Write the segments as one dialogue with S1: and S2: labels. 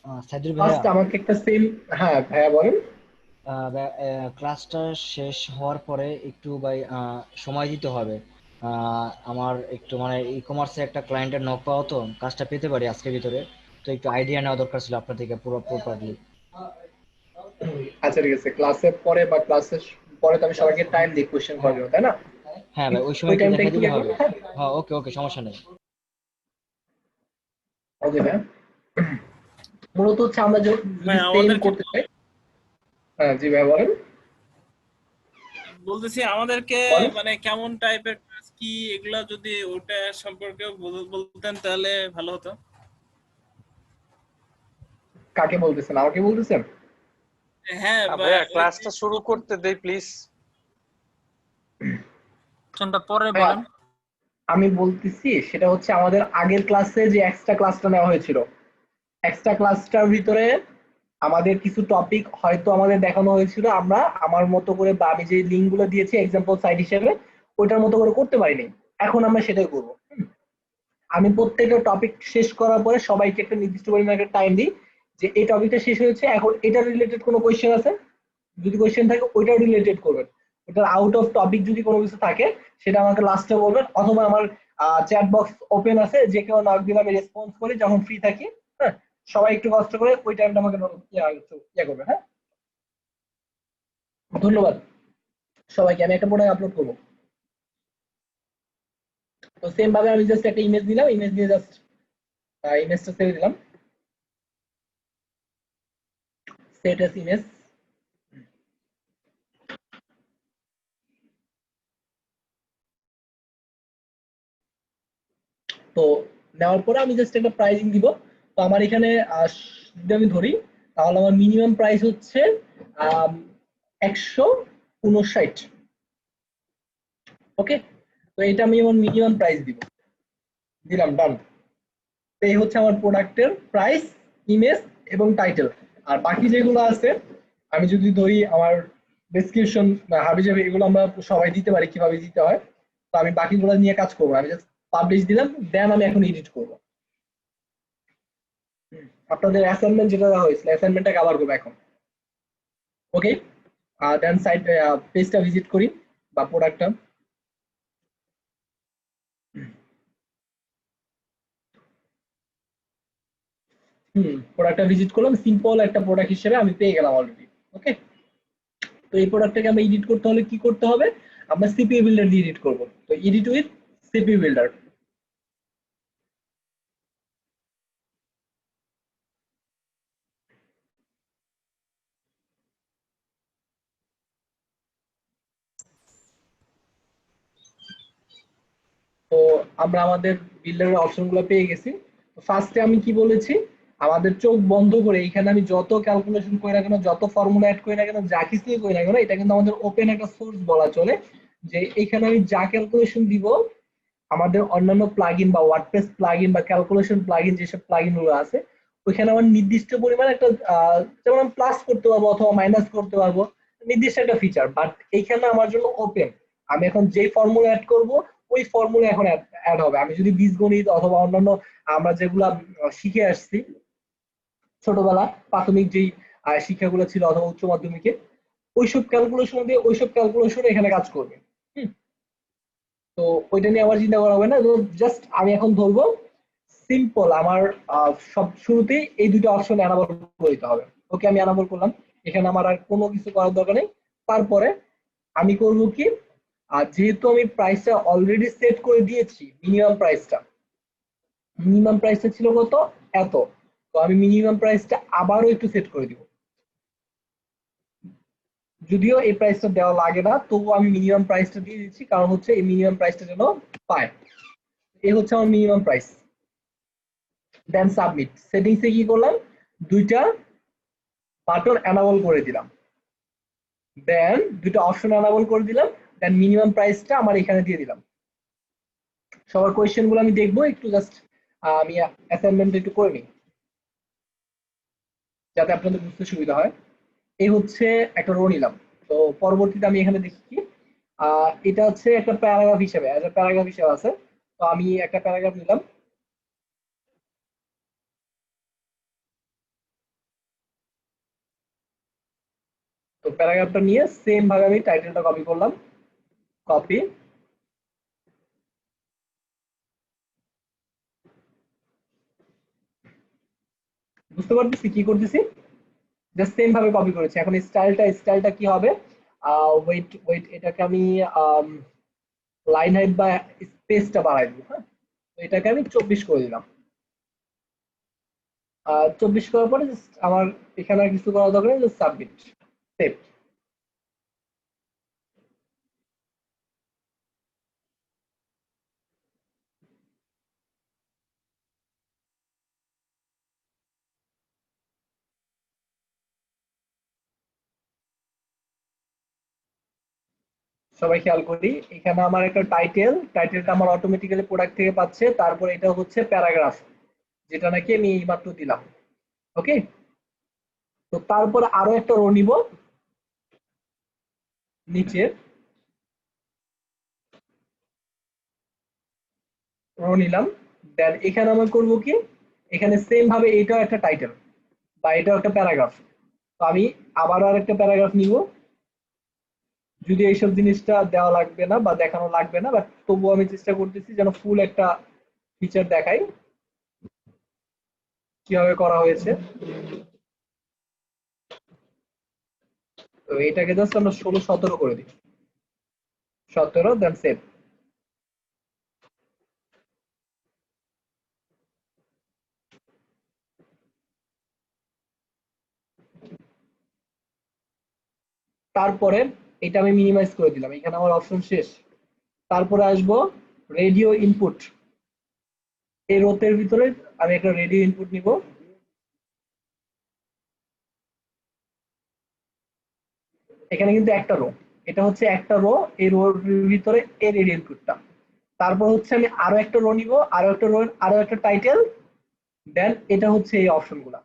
S1: সাইদুল ভাইয়া,
S2: ফার্স্ট আমাকে একটা সেম। হ্যাঁ ভাইয়া বলেন।
S1: ক্লাসটা শেষ হওয়ার পরে একটু ভাই সময় দিতে হবে। আমার একটু মানে ই কমার্সে একটা ক্লায়েন্টের নক পাওয়া, তো কাজটা পেতে পারি আজকের ভিতরে। তো একটু আইডিয়া নেওয়া দরকার ছিল আপনার থেকে পুরো প্রপারলি।
S2: আচ্ছা ঠিক আছে, ক্লাসের পরে বা ক্লাসের পরে তো আমি সবাইকে টাইম দিই কোশ্চেন করার জন্য, তাই না?
S1: হ্যাঁ ভাই, ওই সময়
S2: ওই
S1: একটু
S2: টাইমটা
S1: দেখা
S2: একটু
S1: দিলে
S2: ইয়ে
S1: হবে।
S2: করবে, হ্যাঁ।
S1: হ্যাঁ, ওকে ওকে, সমস্যা নেই।
S2: ওকে ভাইয়া। মূলত হচ্ছে আমরা
S3: ভাই
S2: যদি সেম
S3: আমাদেরকে
S2: করতে চাই। হ্যাঁ জি ভাইয়া বলেন।
S3: বলতেছি আমাদেরকে
S2: বলেন
S3: মানে কেমন টাইপের কাজ কি এগুলা যদি ওটা সম্পর্কে বলতেন তাহলে ভালো হতো।
S2: কাকে বলতেছেন, আমাকে বলতেছেন?
S3: হ্যাঁ
S4: ভাইয়া
S3: ওই
S4: ক্লাসটা শুরু করতে দেই প্লিজ।
S3: কোশ্চেনটা পরে
S2: ভাইয়া
S3: বলেন।
S2: আমি বলতেছি সেটা হচ্ছে আমাদের আগের ক্লাসে যে এক্সট্রা ক্লাসটা নেওয়া হয়েছিল, এক্সট্রা ক্লাসটার ভিতরে আমাদের কিছু টপিক হয়তো আমাদের দেখানো হয়েছিল, আমরা আমার মতো করে বা আমি যে লিঙ্ক গুলো দিয়েছি এক্সাম্পল সাইট হিসেবে ওইটার মতো করে করতে পারিনি। এখন আমরা সেটাই করবো। আমি প্রত্যেকটা টপিক শেষ করার পরে সবাইকে একটা নির্দিষ্ট পরিমাণ একটা টাইম দিই, যে এই টপিকটা শেষ হয়েছে, এখন এটা রিলেটেড কোনো কোয়েশ্চেন আছে, যদি কোয়েশ্চেন থাকে ওইটা রিলেটেড করবেন। ওটার আউট অফ টপিক যদি কোনো কিছু থাকে সেটা আমাকে লাস্টে বলবেন, অথবা আমার চ্যাট বক্স ওপেন আছে, যে কেউ নক দিলে আমি রেসপন্স করি যখন ফ্রি থাকি। হ্যাঁ, সবাই একটু কষ্ট করে ওই টাইমটা আমাকে করবে, হ্যাঁ। ধন্যবাদ সবাইকে। আমি একটা প্রোডাক্ট আপলোড করবো। তো সেম ভাবে আমি জাস্ট একটা ইমেজ দিলাম, ইমেজ দিয়ে জাস্ট ইমেজটা ছেড়ে দিলাম, সেট এস ইমেজ। তো নেওয়ার পরে আমি জাস্ট একটা প্রাইসিং দিব। তো আমার এখানে যদি আমি ধরি তাহলে আমার মিনিমাম প্রাইস হচ্ছে 159। ওকে, তো এটা আমি আমার মিনিমাম প্রাইস দিব, দিলাম ডান। এই হচ্ছে আমার প্রোডাক্টের প্রাইস, ইমেজ এবং টাইটেল। আর বাকি যেগুলো আছে আমি যদি ধরি আমার ডেসক্রিপশন বা হাবিজাবি, এগুলো আমরা সবাই দিতে পারি কিভাবে দিতে হয়। তো আমি বাকিগুলো নিয়ে কাজ করবো, আমি জাস্ট পাবলিশ দিলাম, দেন আমি এখন এডিট করবো। আপনাদের অ্যাসাইনমেন্ট যেটা দেওয়া হয়েছিল অ্যাসাইনমেন্টটা কভার করবো এখন। ওকে, দেন সাইট পেজটা ভিজিট করি বা প্রোডাক্টটা। প্রোডাক্টটা ভিজিট করলাম, সিম্পল একটা প্রোডাক্ট হিসেবে আমি পেয়ে গেলাম অলরেডি। ওকে, তো এই প্রোডাক্টটাকে আমরা এডিট করতে হলে কি করতে হবে? আমরা সিপিইউ বিল্ডার দিয়ে এডিট করব। তো এডিট উইথ সিপিইউ বিল্ডার। তো আমরা আমাদের বিল্ডারের অপশনগুলো পেয়ে গেছি। তো ফার্স্টে আমি কি বলেছি, আমাদের চোখ বন্ধ করে এখানে আমি যত ক্যালকুলেশন করি না কেন, যত ফর্মুলা অ্যাড করি না কেন, যা কিছুই করি না কেন, এটা কিন্তু আমাদের ওপেন একটা সোর্স বলা চলে। যে এখানে আমি যা ক্যালকুলেশন দিব, আমাদের অন্যান্য প্লাগইন বা ওয়ার্ডপ্রেস প্লাগইন বা ক্যালকুলেশন প্লাগইন যেসব প্লাগইন গুলো আছে, ওইখানে আমার নির্দিষ্ট পরিমাণ একটা যেমন আমি প্লাস করতে পারবো অথবা মাইনাস করতে পারবো, নির্দিষ্ট একটা ফিচার। বাট এইখানে আমার জন্য ওপেন, আমি এখন যে ফর্মুলা অ্যাড করব ওই ফর্মুলা এখন অ্যাড হবে। আমি যদি বীজগণিত অথবা অন্যান্য আমরা যেগুলা শিখে আসছি ছোটবেলা, প্রাথমিক যেই শিক্ষাগুলো ছিল অথবা উচ্চ মাধ্যমিকে, ওইসব ক্যালকুলেশন দিয়ে ওইসব ক্যালকুলেশন এখানে কাজ করবে। হুম, তো ওইটা নিয়ে আবার চিন্তা করা হবে না। জাস্ট আমি এখন ধরবো সিম্পল আমার সব শুরুতেই এই দুটো অপশন এনাবল করে দিতে হবে। ওকে, আমি এনাবল করলাম, এখানে আমার আর কোনো কিছু করার দরকার নেই। তারপরে আমি করব কি, আর যেহেতু আমি প্রাইসটা অলরেডি সেট করে দিয়েছি, মিনিমাম প্রাইসটা ছিল কত, এত। তো আমি মিনিমাম প্রাইসটা আবারও একটু সেট করে দিব, যদিও এই প্রাইসটা দেওয়া লাগে না, তবুও আমি মিনিমাম প্রাইসটা দিয়ে দিচ্ছি, কারণ হচ্ছে এই মিনিমাম প্রাইসটা যেন পায়। এই হচ্ছে আমার মিনিমাম প্রাইস। দেন সাবমিট সেটিংসে কি করলাম, দুইটা বাটন এনাবল করে দিলাম, দেন দুইটা অপশন এনাবল করে দিলাম, দেন মিনিমাম প্রাইসটা আমার এখানে দিয়ে দিলাম। সবার কোয়েশ্চেন গুলো আমি দেখবো একটু, জাস্ট আমি অ্যাসাইনমেন্ট একটু করে নিই যাতে আপনাদের বুঝতে সুবিধা হয়। এই হচ্ছে একটা রো নিলাম। তো পরবর্তীতে আমি এখানে দেখি কি, এটা হচ্ছে একটা প্যারাগ্রাফ হিসেবে, অ্যাজ এ প্যারাগ্রাফ হিসেবে আছে। তো আমি একটা প্যারাগ্রাফ নিলাম, তো প্যারাগ্রাফটা নিয়ে সেম ভাবে আমি টাইটেলটা কপি করলাম, কপি, বুঝতে পারতেছি কি করতেছি, জাস্ট সেম ভাবে কপি করেছি। এখন স্টাইলটা কি হবে, ওয়েট ওয়েট, এটাকে আমি লাইন হাইট বা স্পেসটা বাড়াই দিব। হ্যাঁ, তো এটাকে আমি 24 করে দিলাম। 24 করার পরে জাস্ট আমার এখানে আর কিছু করা দরকার নেই, জাস্ট সাবমিট, সেভ। সবাই খেয়াল করি, এখানে আমার একটা টাইটেলটা আমার অটোমেটিক্যালি প্রোডাক্ট থেকে পাচ্ছে, তারপর এটা হচ্ছে প্যারাগ্রাফ, যেটা নাকি আমি এইমাত্র দিলাম। ওকে, তো তারপরে আরো একটা রো নিব নিচে, রো নিলাম। দেন এখানে আমি করব কি, এখানে সেম ভাবে এটাও একটা টাইটেল বা এটাও একটা প্যারাগ্রাফ, তো আমি আবারও আরেকটা প্যারাগ্রাফ নিব। যদি এইসব জিনিসটা দেওয়া লাগবে না বা দেখানো লাগবে না, বাট তবুও আমি চেষ্টা করতেছি যেন ফুল একটা ফিচার দেখাই কিভাবে করা হয়েছে। তো এটাকে জাস্ট আমরা 16-17 করে দিই, 17, দেন সেভ। তারপরে এটা আমি মিনিমাইজ করে দিলাম, এখানে আমার অপশন শেষ। তারপরে আসবো রেডিও ইনপুট, এই রোতের ভিতরে আমি একটা রেডিও ইনপুট নিব। এখানে কিন্তু একটা রো, এটা হচ্ছে একটা রো, এই রোর ভিতরে এই রেডিও ইনপুটটা। তারপর হচ্ছে আমি আরো একটা রো নিব, আরো একটা রো, আরো একটা টাইটেল, দেন এটা হচ্ছে এই অপশন গুলা।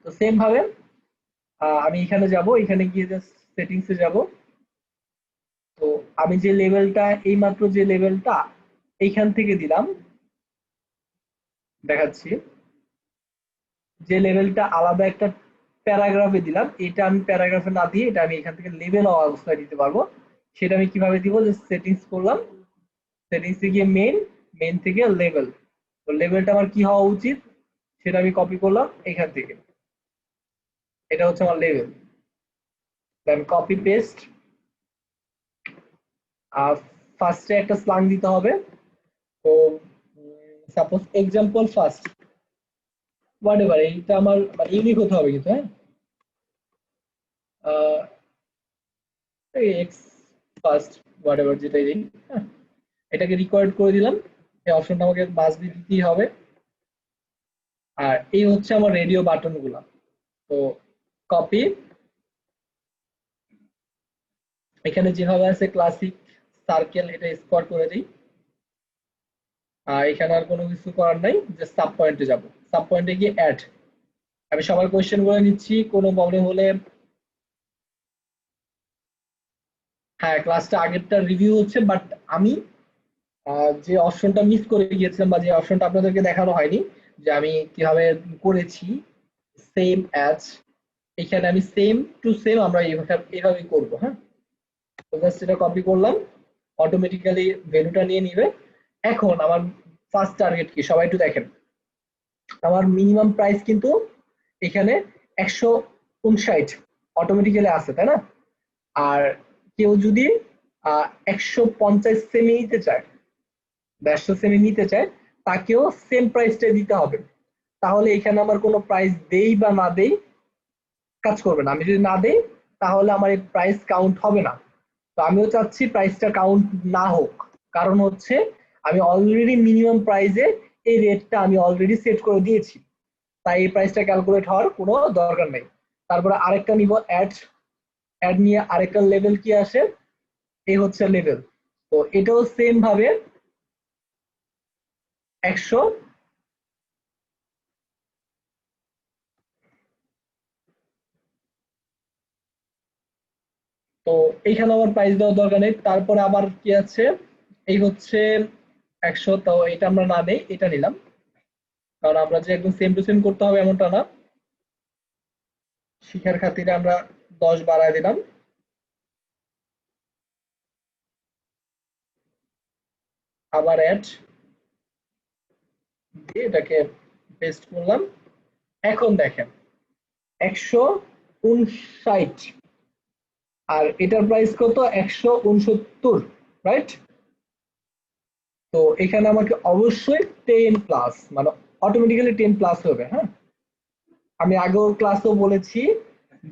S2: তো সেম ভাবে আমি এখানে যাব, এখানে গিয়ে জাস্ট সেটিংসে যাব। তো আমি যে লেভেলটা, এইমাত্র যে লেভেলটা এইখান থেকে দিলাম, দেখাচ্ছি, যে লেভেলটা আলাদা একটা প্যারাগ্রাফে দিলাম, এটা আমি প্যারাগ্রাফে না দিয়ে এটা আমি এখান থেকে লেভেল অবস্থায় দিতে পারবো। সেটা আমি কিভাবে দিব, যে সেটিংস করলাম, সেটিংসে গিয়ে মেইন থেকে লেভেল, তো লেভেলটা আমার কি হওয়া উচিত সেটা আমি কপি করলাম এখান থেকে, এটা হচ্ছে আমার লেভেল। দেন কপি পেস্ট, ফার্স্টে একটা স্লাং দিতে হবে। তো suppose example first, what ever, এইটা আমার মানে ইউনিক হতে হবে কিন্তু, হ্যাঁ, এক্স ফার্স্ট হোয়াট এভার যেটাই দিই, হ্যাঁ, এটাকে রিকোয়ার্ড করে দিলাম, এই অপশনটা আমাকে বাস দিয়ে দিতেই হবে। আর এই হচ্ছে আমার রেডিও বাটন গুলা। তো কপি, এখানে যেভাবে আছে ক্লাসিক সার্কেল, এটা স্কোয়ার করে দিই। আর এখানে আর কোনো কিছু করার নাই, জাস্ট সাব পয়েন্টে যাব, সাব পয়েন্টে গিয়ে অ্যাড। আমি সবার কোয়েশ্চেন গুলো নিচ্ছি, কোনো প্রবলেম হলে। হ্যাঁ, ক্লাসটা আগেরটা রিভিউ হচ্ছে, বাট আমি যে অপশনটা মিস করে গিয়েছিলাম বা যে অপশনটা আপনাদেরকে দেখানো হয়নি, যে আমি কিভাবে করেছি সেম অ্যাজ, এখানে আমি সেম টু সেম আমরা এইভাবে করবো। হ্যাঁ, তো জাস্ট এটা কপি করলাম, অটোমেটিক্যালি ভ্যালুটা নিয়ে নিবে। এখন আমার ফার্স্ট টার্গেট কি, সবাই একটু দেখেন, আমার মিনিমাম প্রাইস কিন্তু এখানে 159 অটোমেটিক্যালি আছে, তাই না? আর কেউ যদি 150 সেমি নিতে চায়, 150 সেমি নিতে চায়, তাকেও সেম প্রাইসটা দিতে হবে। তাহলে এখানে আমার কোনো প্রাইস দেই বা না দেই কাজ করবে না। আমি যদি না দেই তাহলে আমার এই প্রাইস কাউন্ট হবে না। তো আমিও চাচ্ছি প্রাইসটা কাউন্ট না হোক, কারণ হচ্ছে আমি অলরেডি মিনিমাম প্রাইসে এই রেটটা আমি অলরেডি সেট করে দিয়েছি, তাই এই প্রাইসটা ক্যালকুলেট হওয়ার কোনো দরকার নেই। তারপরে আরেকটা নিব অ্যাড, অ্যাড নিয়ে আরেকটা লেভেল কি আসে, এই হচ্ছে লেভেল। তো এটাও সেম ভাবে 100, তো এইখানে আমার প্রাইস দেওয়ার দরকার নেই। তারপরে আবার কি আছে, এই হচ্ছে 100, তো এটা আমরা না নেই, এটা নিলাম, কারণ আমরা যে একদম সেম টু সেম করতে হবে এমনটা না। শিখার খাতিরে আমরা 10 বাড়ায় দিলাম, আবার অ্যাড দিয়ে এটাকে পেস্ট করলাম। এখন দেখেন 159 আর এটার প্রাইস কত, 169, রাইট? তো এখানে আমাকে অবশ্যই 10 প্লাস, মানে অটোমেটিক্যালি 10 প্লাস হবে। হ্যাঁ, আমি আগেও ক্লাসেও বলেছি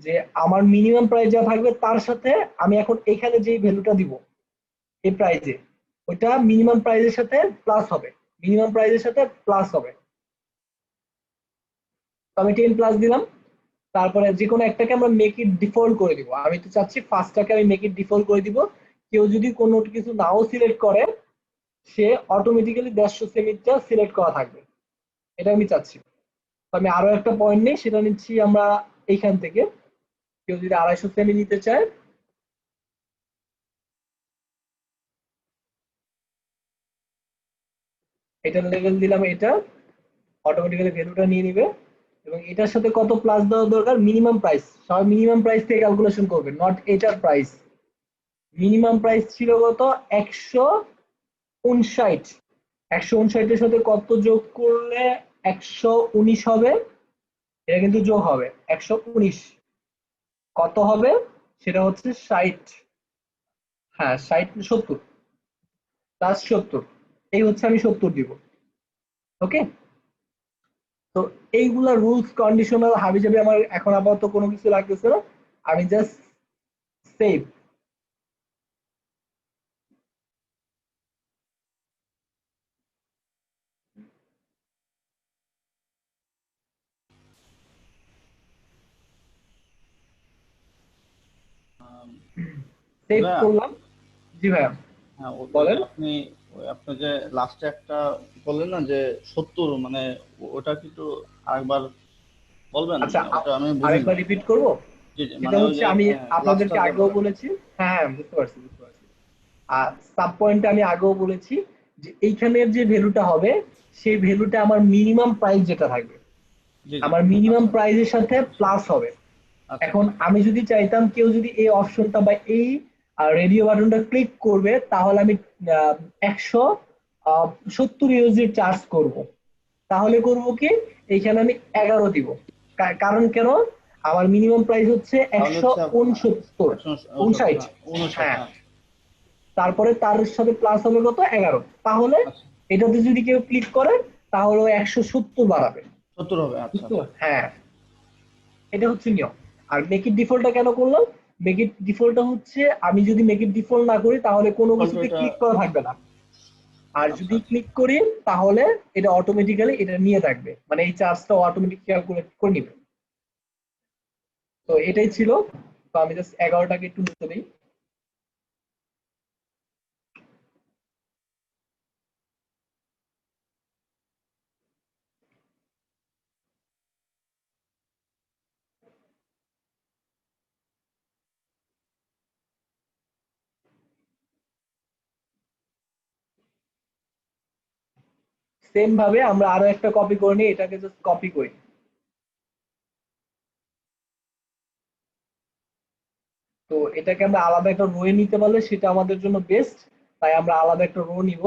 S2: যে আমার মিনিমাম প্রাইস যা থাকবে তার সাথে আমি এখন এখানে যে ভ্যালুটা দিব এই প্রাইজে, ওইটা মিনিমাম প্রাইজের সাথে প্লাস হবে, মিনিমাম প্রাইজের সাথে প্লাস হবে। তো আমি 10 প্লাস দিলাম। তারপরে যে কোনো একটাকে আমরা মেক ইট ডিফল্ট করে দিব। আমি তো চাচ্ছি ফার্স্টটাকে আমি মেক ইট ডিফল্ট করে দিব। কেউ যদি কোনো কিছু নাও সিলেক্ট করে, সে অটোমেটিক্যালি 150 সেমিটা সিলেক্ট করা থাকবে, এটা আমি চাচ্ছি। তো আমি আরো একটা পয়েন্ট নেই, সেটা নিচ্ছি আমরা এইখান থেকে। কেউ যদি 250 সেমি নিতে চায়, এটার লেভেল দিলাম, এটা অটোমেটিক্যালি ভ্যালুটা নিয়ে নিবে। এবং এটার সাথে কত প্লাস দেওয়া দরকার, মিনিমাম প্রাইস, সবাই মিনিমাম প্রাইস থেকে ক্যালকুলেশন করবে, নট এটার প্রাইস। মিনিমাম প্রাইস ছিল কত, 159। 159-এর সাথে কত যোগ করলে 119 হবে, এটা কিন্তু যোগ হবে 119, কত হবে সেটা হচ্ছে 60। হ্যাঁ 60, 70 প্লাস 70, এই হচ্ছে আমি 70 দিব। ওকে, তো এইগুলা রুলস কন্ডিশনাল হাবিজাবি আমার এখন আপাতত কোনো কিছু লাগতেছে না, আমি জাস্ট সেভ। সেভ
S4: ভাইয়া,
S2: করলাম। জি ভাইয়া,
S4: হ্যাঁ ওই
S2: বলেন।
S4: আপনি যে লাস্টে একটা বললেন না যে 70, মানে ওটা কি একটু আরেকবার বলবেন?
S2: আচ্ছা,
S4: মানে ওটা আমি বুঝি
S2: আরেকবার
S4: নাই।
S2: রিপিট করব।
S4: জি জি,
S2: সেটা
S4: মানে ওই
S2: হচ্ছে
S4: যে
S2: আমি
S4: লাস্টটা
S2: আপনাদেরকে
S4: যে
S2: আগেও
S4: বলেন।
S2: বলেছি। হ্যাঁ হ্যাঁ, বুঝতে পারছি বুঝতে পারছি। আর সাব পয়েন্টে আমি আগেও বলেছি যে এইখানের যে ভ্যালুটা হবে, সেই ভ্যালুটা আমার মিনিমাম প্রাইস যেটা থাকবে,
S4: জি জি,
S2: আমার মিনিমাম
S4: আচ্ছা
S2: প্রাইসের সাথে প্লাস হবে।
S4: আচ্ছা
S2: এখন
S4: আচ্ছা।
S2: আমি যদি চাইতাম কেউ যদি এই অপশনটা বা এই রেডিও বাটনটা ক্লিক করবে, তাহলে আমি 170 ইউএসডি চার্জ করব। তাহলে করব কি, এইখানে আমি 11 দিব। কারণ কেন, আমার মিনিমাম প্রাইস হচ্ছে
S4: তাহলে
S2: একশো
S4: হচ্ছে
S2: উনসত্তর
S4: 169,
S2: উনষাট
S4: হ্যাঁ 59,
S2: হ্যাঁ,
S4: হ্যাঁ।
S2: তারপরে তার সাথে প্লাস হবে কত, 11। তাহলে
S4: আচ্ছা,
S2: এটাতে যদি কেউ ক্লিক করে, তাহলে 170 বাড়াবে।
S4: 70 হবে, আচ্ছা
S2: বুঝতে
S4: আচ্ছা।
S2: পারছেন? হ্যাঁ, এটা হচ্ছে নিয়ম। আর মেক ইট ডিফল্টটা কেন করলাম, মেক ইট ডিফল্টটা হচ্ছে আমি যদি মেক ইট ডিফল্ট না করি তাহলে কোনো
S4: ডিফল্ট
S2: কিছুতে
S4: এটা,
S2: ক্লিক করা থাকবে না। আর
S4: আচ্ছা
S2: যদি
S4: আচ্ছা।
S2: ক্লিক করি তাহলে এটা অটোমেটিক্যালি এটা নিয়ে থাকবে, মানে এই চার্জটা অটোমেটিক ক্যালকুলেট করে নিবে। তো এটাই ছিল। তো আমি জাস্ট 11টাকে একটু মুছে দিই। সেম ভাবে আমরা আরো একটা কপি করে নিই, এটাকে জাস্ট কপি করি। তো এটাকে আমরা আলাদা একটা রো এ নিতে পারলে সেটা আমাদের জন্য বেস্ট, তাই আমরা আলাদা একটা রো নিব।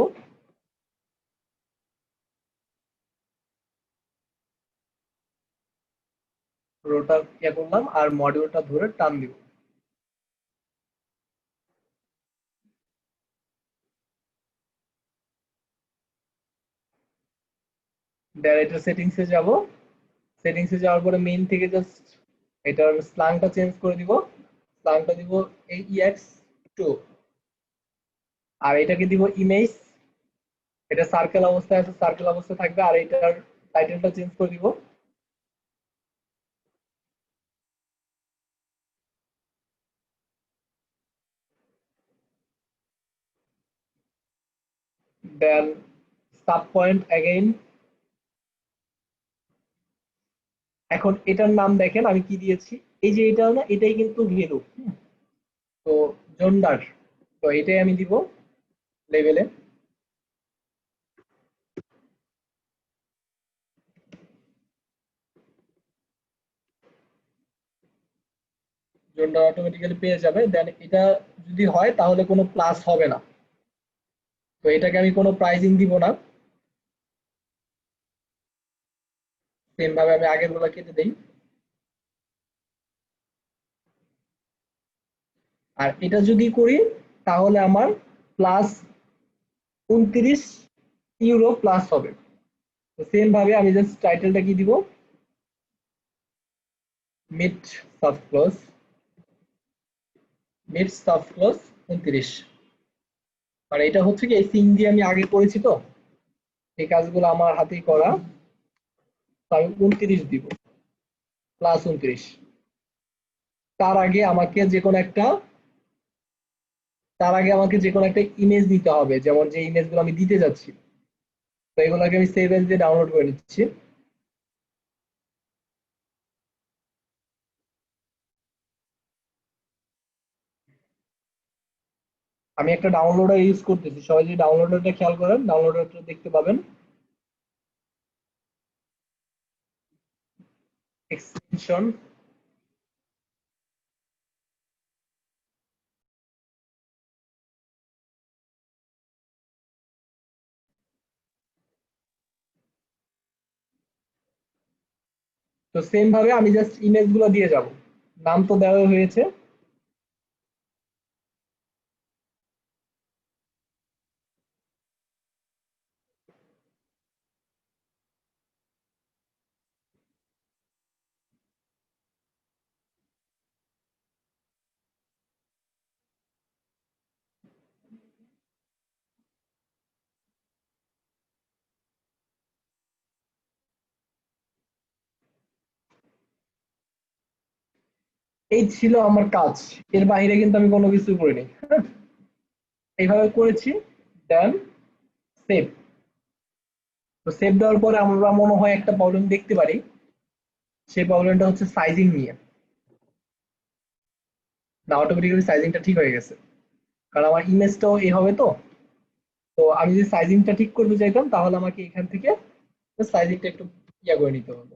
S2: রোটা ইয়ে করলাম আর মডিউলটা ধরে টান দিব। ডাইরেক্টর সেটিংসে যাব। সেটিংসে যাওয়ার পরে মেইন থেকে জাস্ট এটার স্ল্যাংটা চেঞ্জ করে দিব। স্ল্যাংটা দিব AEX2, আর এটাকে দিব ইমেজ। এটা সার্কেল অবস্থায় আছে, সার্কেল অবস্থায় থাকবে। আর এটার টাইটেলটা চেঞ্জ করে দিব। দেন সাব পয়েন্ট এগেইন। এখন এটার নাম দেখেন আমি কি দিয়েছি, এই যে এটা না, এটাই কিন্তু ভ্যালু। তো জন্ডার, তো এটাই আমি দিব লেভেলে। জোনটা অটোমেটিক্যালি পেয়ে যাবে। দেন এটা যদি হয় তাহলে কোনো প্লাস হবে না, তো এটাকে আমি কোনো প্রাইজিং দিব না, সেম ভাবে আমি আগের গুলো কেটে দেই। আর এটা যদি করি তাহলে আমার প্লাস 29 ইউরো প্লাস হবে। তো সেম ভাবে আমি জাস্ট টাইটেলটা কি দিব, mid sub clause, mid sub clause 29। মানে এটা হচ্ছে কি এই সিং দিয়ে আমি আগে করেছি, তো এই কাজগুলো আমার হাতেই করা, তো আমি 29 দিব, প্লাস 29। তার আগে আমাকে যে কোনো একটা ইমেজ দিতে হবে, যেমন যে ইমেজগুলো আমি দিতে যাচ্ছি, তো এগুলোকে আমি সেভ এজ দিয়ে ডাউনলোড করে নিচ্ছি। আমি একটা ডাউনলোডার ইউজ করতেছি, সবাই যদি ডাউনলোডারটা খেয়াল করেন, ডাউনলোডারটা দেখতে পাবেন এক্সটেনশন। তো সেম ভাবে আমি জাস্ট ইমেজ গুলো দিয়ে যাব, নাম তো দেওয়া হয়েছে। এই ছিল আমার কাজ, এর বাইরে কিন্তু আমি কোনো কিছু করিনি। হ্যাঁ, এইভাবে করেছি। দেন সেভ। তো সেভ দেওয়ার পরে আমরা মনে হয় একটা প্রবলেম দেখতে পারি, সেই প্রবলেমটা হচ্ছে সাইজিং নিয়ে। না, অটোমেটিক্যালি সাইজিংটা ঠিক হয়ে গেছে, কারণ আমার ইমেজটাও এই হবে। তো তো আমি যদি সাইজিংটা ঠিক করতে চাইতাম তাহলে আমাকে এখান থেকে সাইজিংটা একটু করে নিতে হলো।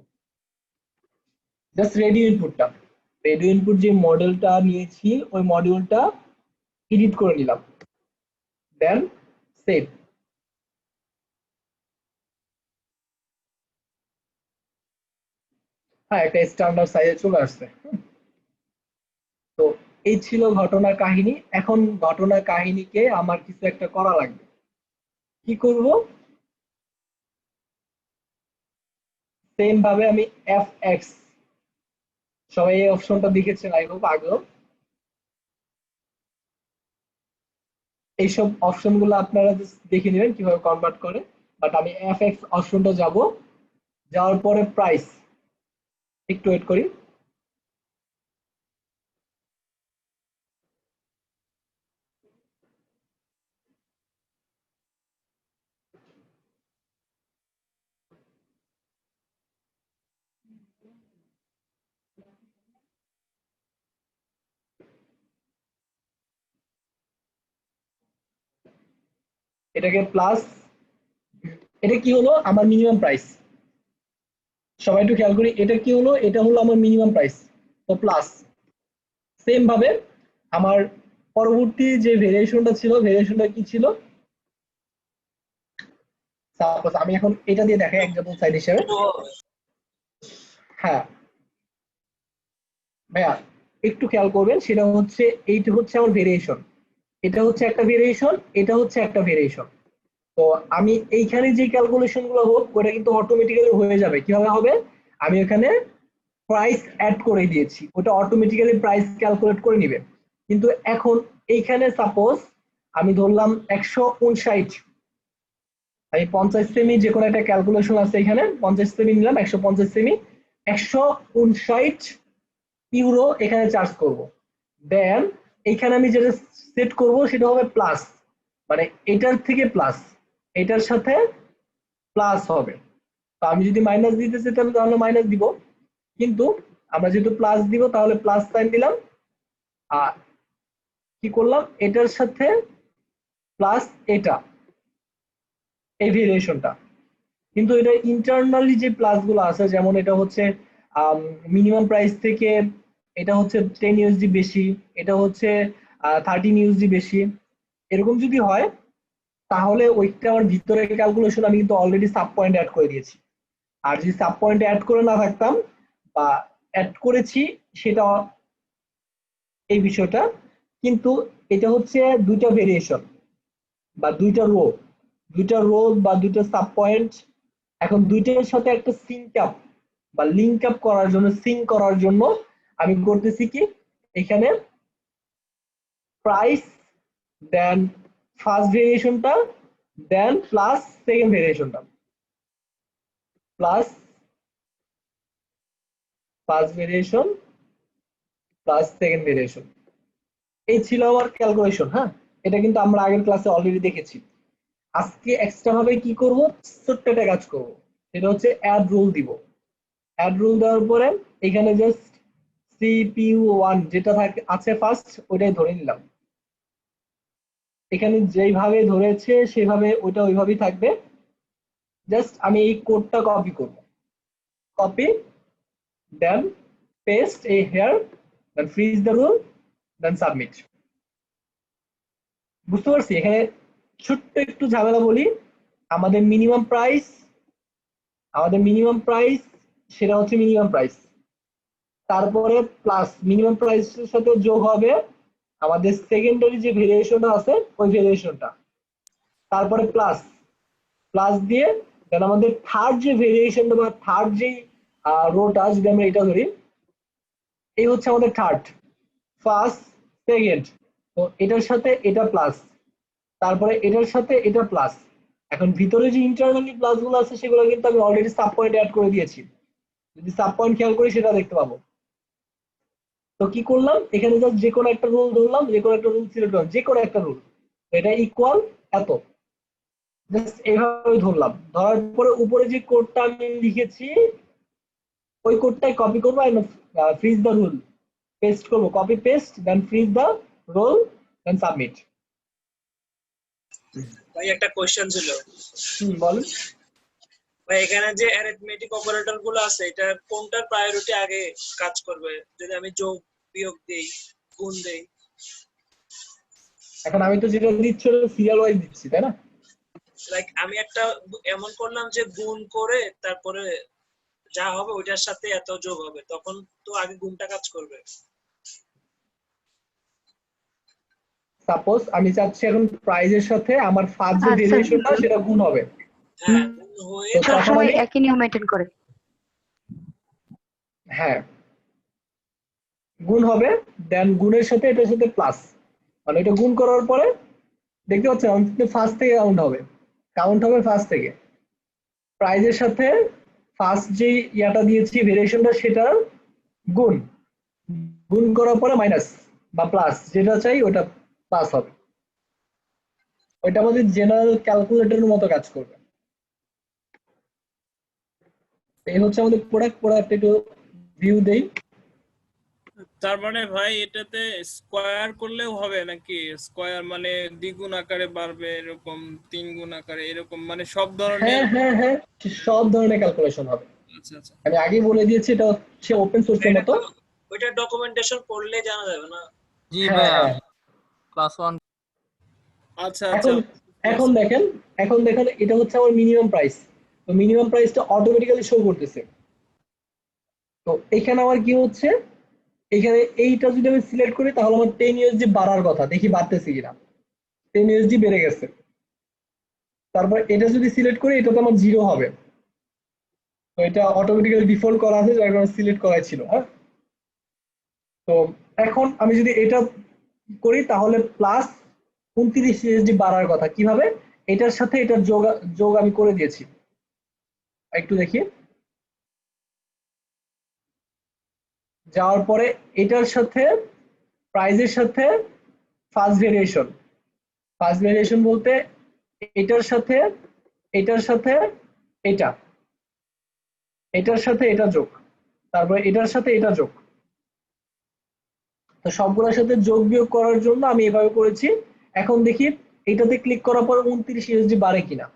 S2: জাস্ট রেডিও ইনপুট যে মডেলটা নিয়েছি ওই মডিউলটা এডিট করে নিলাম, দেন সেভ। হ্যাঁ, একটা স্ট্যান্ডার্ড সাইজে চলে আসছে। তো এই ছিল ঘটনার কাহিনী। এখন ঘটনার কাহিনীকে আমার কিছু একটা করা লাগবে। কি করব? সেম ভাবে আমি এফ সবাই এই অপশনটা দেখেছেন আই হোপ আগেও। এইসব অপশন গুলো আপনারা দেখে নেবেন কিভাবে কনভার্ট করে। বাট আমি এফ অপশনটা যাব, যাওয়ার পরে প্রাইস, একটু ওয়েট করি। এটাকে প্লাস, এটা কি হলো আমার মিনিমাম প্রাইস। সবাই একটু খেয়াল করি, এটা কি হলো, এটা হলো আমার মিনিমাম প্রাইস। তো প্লাস সেম ভাবে আমার পরবর্তী যে ভেরিয়েশনটা ছিল, ভেরিয়েশনটা কি ছিল, সাপোজ আমি এখন এটা দিয়ে দেখাই এক্সাম্পল সাইড হিসেবে। হ্যাঁ ভাইয়া, একটু খেয়াল করবেন, সেটা হচ্ছে এইটা হচ্ছে আমার ভেরিয়েশন, এটা হচ্ছে একটা ভেরিয়েশন, এটা হচ্ছে একটা ভেরিয়েশন। তো আমি এইখানে যে ক্যালকুলেশন গুলো হোক ওটা কিন্তু অটোমেটিক্যালি হয়ে যাবে। কিভাবে হবে? আমি এখানে প্রাইস অ্যাড করে দিয়েছি, ওটা অটোমেটিক্যালি প্রাইস ক্যালকুলেট করে নিবে। কিন্তু এখন এইখানে সাপোজ আমি ধরলাম 159, আমি 50 সেমি যে কোনো একটা ক্যালকুলেশন আছে, এখানে 50 সেমি নিলাম, 150 সেমি, 159 ইউরো এখানে চার্জ করব। দেন এখানে আমি যেটা সেট করব সেটা হবে প্লাস, মানে এটার থেকে প্লাস, এটার সাথে প্লাস হবে। তো আমি যদি মাইনাস দিতে চাইতাম তাহলে মাইনাস দিব, কিন্তু আমরা যেহেতু প্লাস দিব তাহলে প্লাস সাইন দিলাম। আর কি করলাম, এটার সাথে প্লাস এটা, এই ভেরিয়েশনটা। কিন্তু এটা ইন্টারনালি যে প্লাস গুলো আছে, যেমন এটা হচ্ছে মিনিমাম প্রাইস থেকে এটা হচ্ছে 10 ইউএসডি বেশি, এটা হচ্ছে 13 ইউএসডি বেশি, এরকম যদি হয় তাহলে ওইটা আমার ভিতরে ক্যালকুলেশন আমি কিন্তু অলরেডি সাব পয়েন্ট অ্যাড করে দিয়েছি। আর যদি সাব পয়েন্ট অ্যাড করে না থাকতাম বা অ্যাড করেছি সেটা এই বিষয়টা, কিন্তু এটা হচ্ছে দুইটা ভেরিয়েশন বা দুইটা রো বা দুইটা সাব পয়েন্ট, এখন দুইটার সাথে একটা লিঙ্ক আপ করার জন্য আমি করতেছি কি, এখানে প্রাইস দেন ফার্স্ট ভেরিয়েশনটা দেন প্লাস সেকেন্ড ভেরিয়েশনটা plus first variation plus second variation, এই ছিল আমার ক্যালকুলেশন। হ্যাঁ, এটা কিন্তু আমরা আগের ক্লাসে অলরেডি দেখেছি। আজকে এক্সট্রা ভাবে কি করব, ছোট্ট একটা কাজ করব, সেটা হচ্ছে অ্যাড রুল দিব। অ্যাড রুল দেওয়ার পরে এখানে জাস্ট CPU1 যেটা আছে ফার্স্ট ওইটাই ধরে নিলাম, এখানে যেইভাবে ধরেছে সেভাবে ওইটা ওইভাবেই থাকবে। জাস্ট আমি এই কোডটা কপি করব, কপি দেন পেস্ট এই here, then freeze the rule, then submit. বুঝতে পারছি? এখানে ছোট্ট একটু ঝামেলা বলি, আমাদের মিনিমাম প্রাইস সেটা হচ্ছে মিনিমাম প্রাইস, তারপরে প্লাস মিনিমাম প্রাইসের সাথে যোগ হবে আমাদের সেকেন্ডারি যে ভেরিয়েশনটা আছে ওই ভেরিয়েশনটা, তারপরে প্লাস প্লাস দিয়ে দেন আমাদের থার্ড যে ভেরিয়েশনটা বা থার্ড যে রোটা, যদি আমরা এটা ধরি, এই হচ্ছে আমাদের থার্ড, ফার্স্ট, সেকেন্ড, তো এটার সাথে এটা প্লাস, তারপরে এটার সাথে এটা প্লাস। এখন ভিতরে যে ইন্টারনালি প্লাস গুলো আছে সেগুলো কিন্তু আমি অলরেডি সাব পয়েন্ট অ্যাড করে দিয়েছি, যদি সাব পয়েন্ট খেয়াল করি সেটা দেখতে পাবো। তো কি করলাম, এখানে জাস্ট যে কোনো একটা রুল ধরলাম, যে কোনো একটা রুল সিলেক্ট করলাম, যে কোনো একটা রুল, এটা ইকুয়াল এত, জাস্ট এইভাবে ধরলাম। ধরার পরে উপরে যে কোডটা আমি লিখেছি ওই কোডটাই কপি করবো, ফ্রিজ দ্য রুল পেস্ট করবো, copy paste then freeze the rule then submit.
S5: ভাই একটা কোশ্চেন ছিল।
S2: বলেন।
S5: ভাই এখানে যে অ্যারিথমেটিক অপারেটর গুলো আছে, এটা কোনটার প্রায়োরিটি আগে কাজ করবে? যদি আমি যোগ বিয়োগ দেই, গুণ দেই?
S2: এখন আমি তো যেটা দিচ্ছি সিরিয়াল ওয়াইজ দিচ্ছি, তাই না?
S5: লাইক আমি একটা এমন করলাম যে গুণ করে তারপরে যা হবে ওইটার সাথে এত যোগ হবে, তখন তো আগে গুণটা কাজ করবে।
S2: সাপোজ আমি চাচ্ছি এখন প্রাইজের সাথে আমার ফার্স্ট যে
S6: আচ্ছা,
S2: ভেরিয়েশনটা সেটা গুণ হবে,
S5: হ্যাঁ, গুণ হয়ে
S2: তো তখন
S6: সবসময়
S2: আমি
S6: একই নিয়ম মেনটেন করে।
S2: হ্যাঁ গুণ হবে, দেন গুণের সাথে এটার সাথে প্লাস, মানে এটা গুণ করার পরে দেখতে পাচ্ছেন ফার্স্ট থেকে কাউন্ট হবে ফার্স্ট থেকে, প্রাইজের সাথে ফার্স্ট যে ইয়াটা দিয়েছি ভেরিয়েশনটা সেটার গুণ, গুণ করার পরে মাইনাস বা প্লাস, যেটা চাই ওটা প্লাস হবে। ওইটা আমাদের জেনারেল ক্যালকুলেটরের মতো কাজ করবে। এই হচ্ছে আমাদের প্রোডাক্ট একটু ভিউ দেই।
S3: তার মানে ভাই এটাতে স্কয়ার করলেও হবে নাকি? স্কয়ার মানে দ্বিগুণ আকারে বাড়বে, এরকম তিন গুণ আকারে, এরকম মানে সব ধরনের?
S2: হ্যাঁ সব ধরনের ক্যালকুলেশন হবে।
S3: আচ্ছা আচ্ছা,
S2: আমি আগেই বলে দিয়েছি এটা হচ্ছে ওপেন সোর্সের মতো।
S5: ওইটা ডকুমেন্টেশন পড়লে জানা যাবে না?
S7: জি
S2: হ্যাঁ
S7: ভাইয়া,
S2: হ্যাঁ
S7: ক্লাস 1।
S3: আচ্ছা আচ্ছা।
S2: এখন দেখেন এটা হচ্ছে আমার মিনিমাম প্রাইস, তো মিনিমাম প্রাইসটা অটোমেটিক্যালি শো করতেছে। তো এখানে আমার কি হচ্ছে, এখানে এইটা যদি আমি সিলেক্ট করি তাহলে আমার 10 ইউএসডি বাড়ার কথা, দেখি বাড়তেছে কিনা, 10 ইউএসডি বেড়ে গেছে। তারপর এটা যদি সিলেক্ট করি এটা তো আমার 0 হবে, তো এটা অটোমেটিক্যালি ডিফল্ট করা আছে যার কারণে সিলেক্ট করা ছিল। হ্যাঁ, তো এখন আমি যদি এটা করি তাহলে প্লাস 29 ইউএসডি বাড়ার কথা, কিভাবে, এটার সাথে এটার যোগ আমি করে দিয়েছি, একটু দেখি। যাওয়ার পরে এটার সাথে প্রাইজের সাথে ফার্স্ট ভেরিয়েশন বলতে এটার সাথে এটা এটার সাথে এটা যোগ, তারপরে এটার সাথে এটা যোগ, তো সবগুলোর সাথে যোগ বিয়োগ করার জন্য আমি এভাবে করেছি। এখন দেখি এটাতে ক্লিক করার পর 29 ইউএসডি বাড়ে কিনা।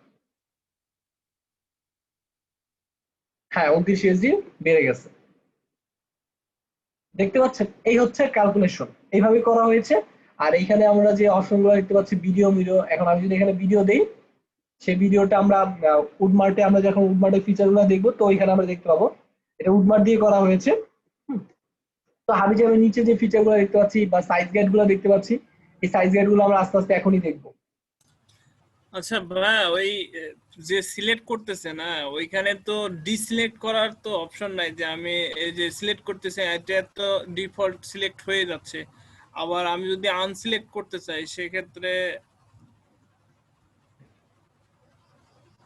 S2: হ্যাঁ 29 ইউএসডি বেড়ে গেছে। দেখতে পাচ্ছেন এই হচ্ছে ক্যালকুলেশন, এইভাবে করা হয়েছে। আর এইখানে আমরা যে অপশনগুলো দেখতে পাচ্ছি ভিডিও ভিডিও, এখন আমি যদি এখানে ভিডিও দেই, সেই ভিডিওটা আমরা উডমার্টে, আমরা যখন উডমার্টের ফিচারগুলো দেখবো তো এখানে আমরা দেখতে পাবো এটা উডমার্ট দিয়ে করা হয়েছে। তো হাবিজাবের নিচে যে ফিচারগুলো দেখতে পাচ্ছি বা সাইজ গাইড গুলো দেখতে পাচ্ছি, এই সাইজ গাইড গুলো আমরা আস্তে আস্তে এখনই দেখবো।
S3: আচ্ছা ভাই, ওই যে সিলেক্ট করতেছে না, ওইখানে তো ডিসিলেক্ট করার তো অপশন নাই, যে আমি এই যে সিলেক্ট করতেছি এটা তো ডিফল্ট সিলেক্ট হয়ে যাচ্ছে, আবার আমি যদি আনসিলেক্ট করতে চাই সেক্ষেত্রে।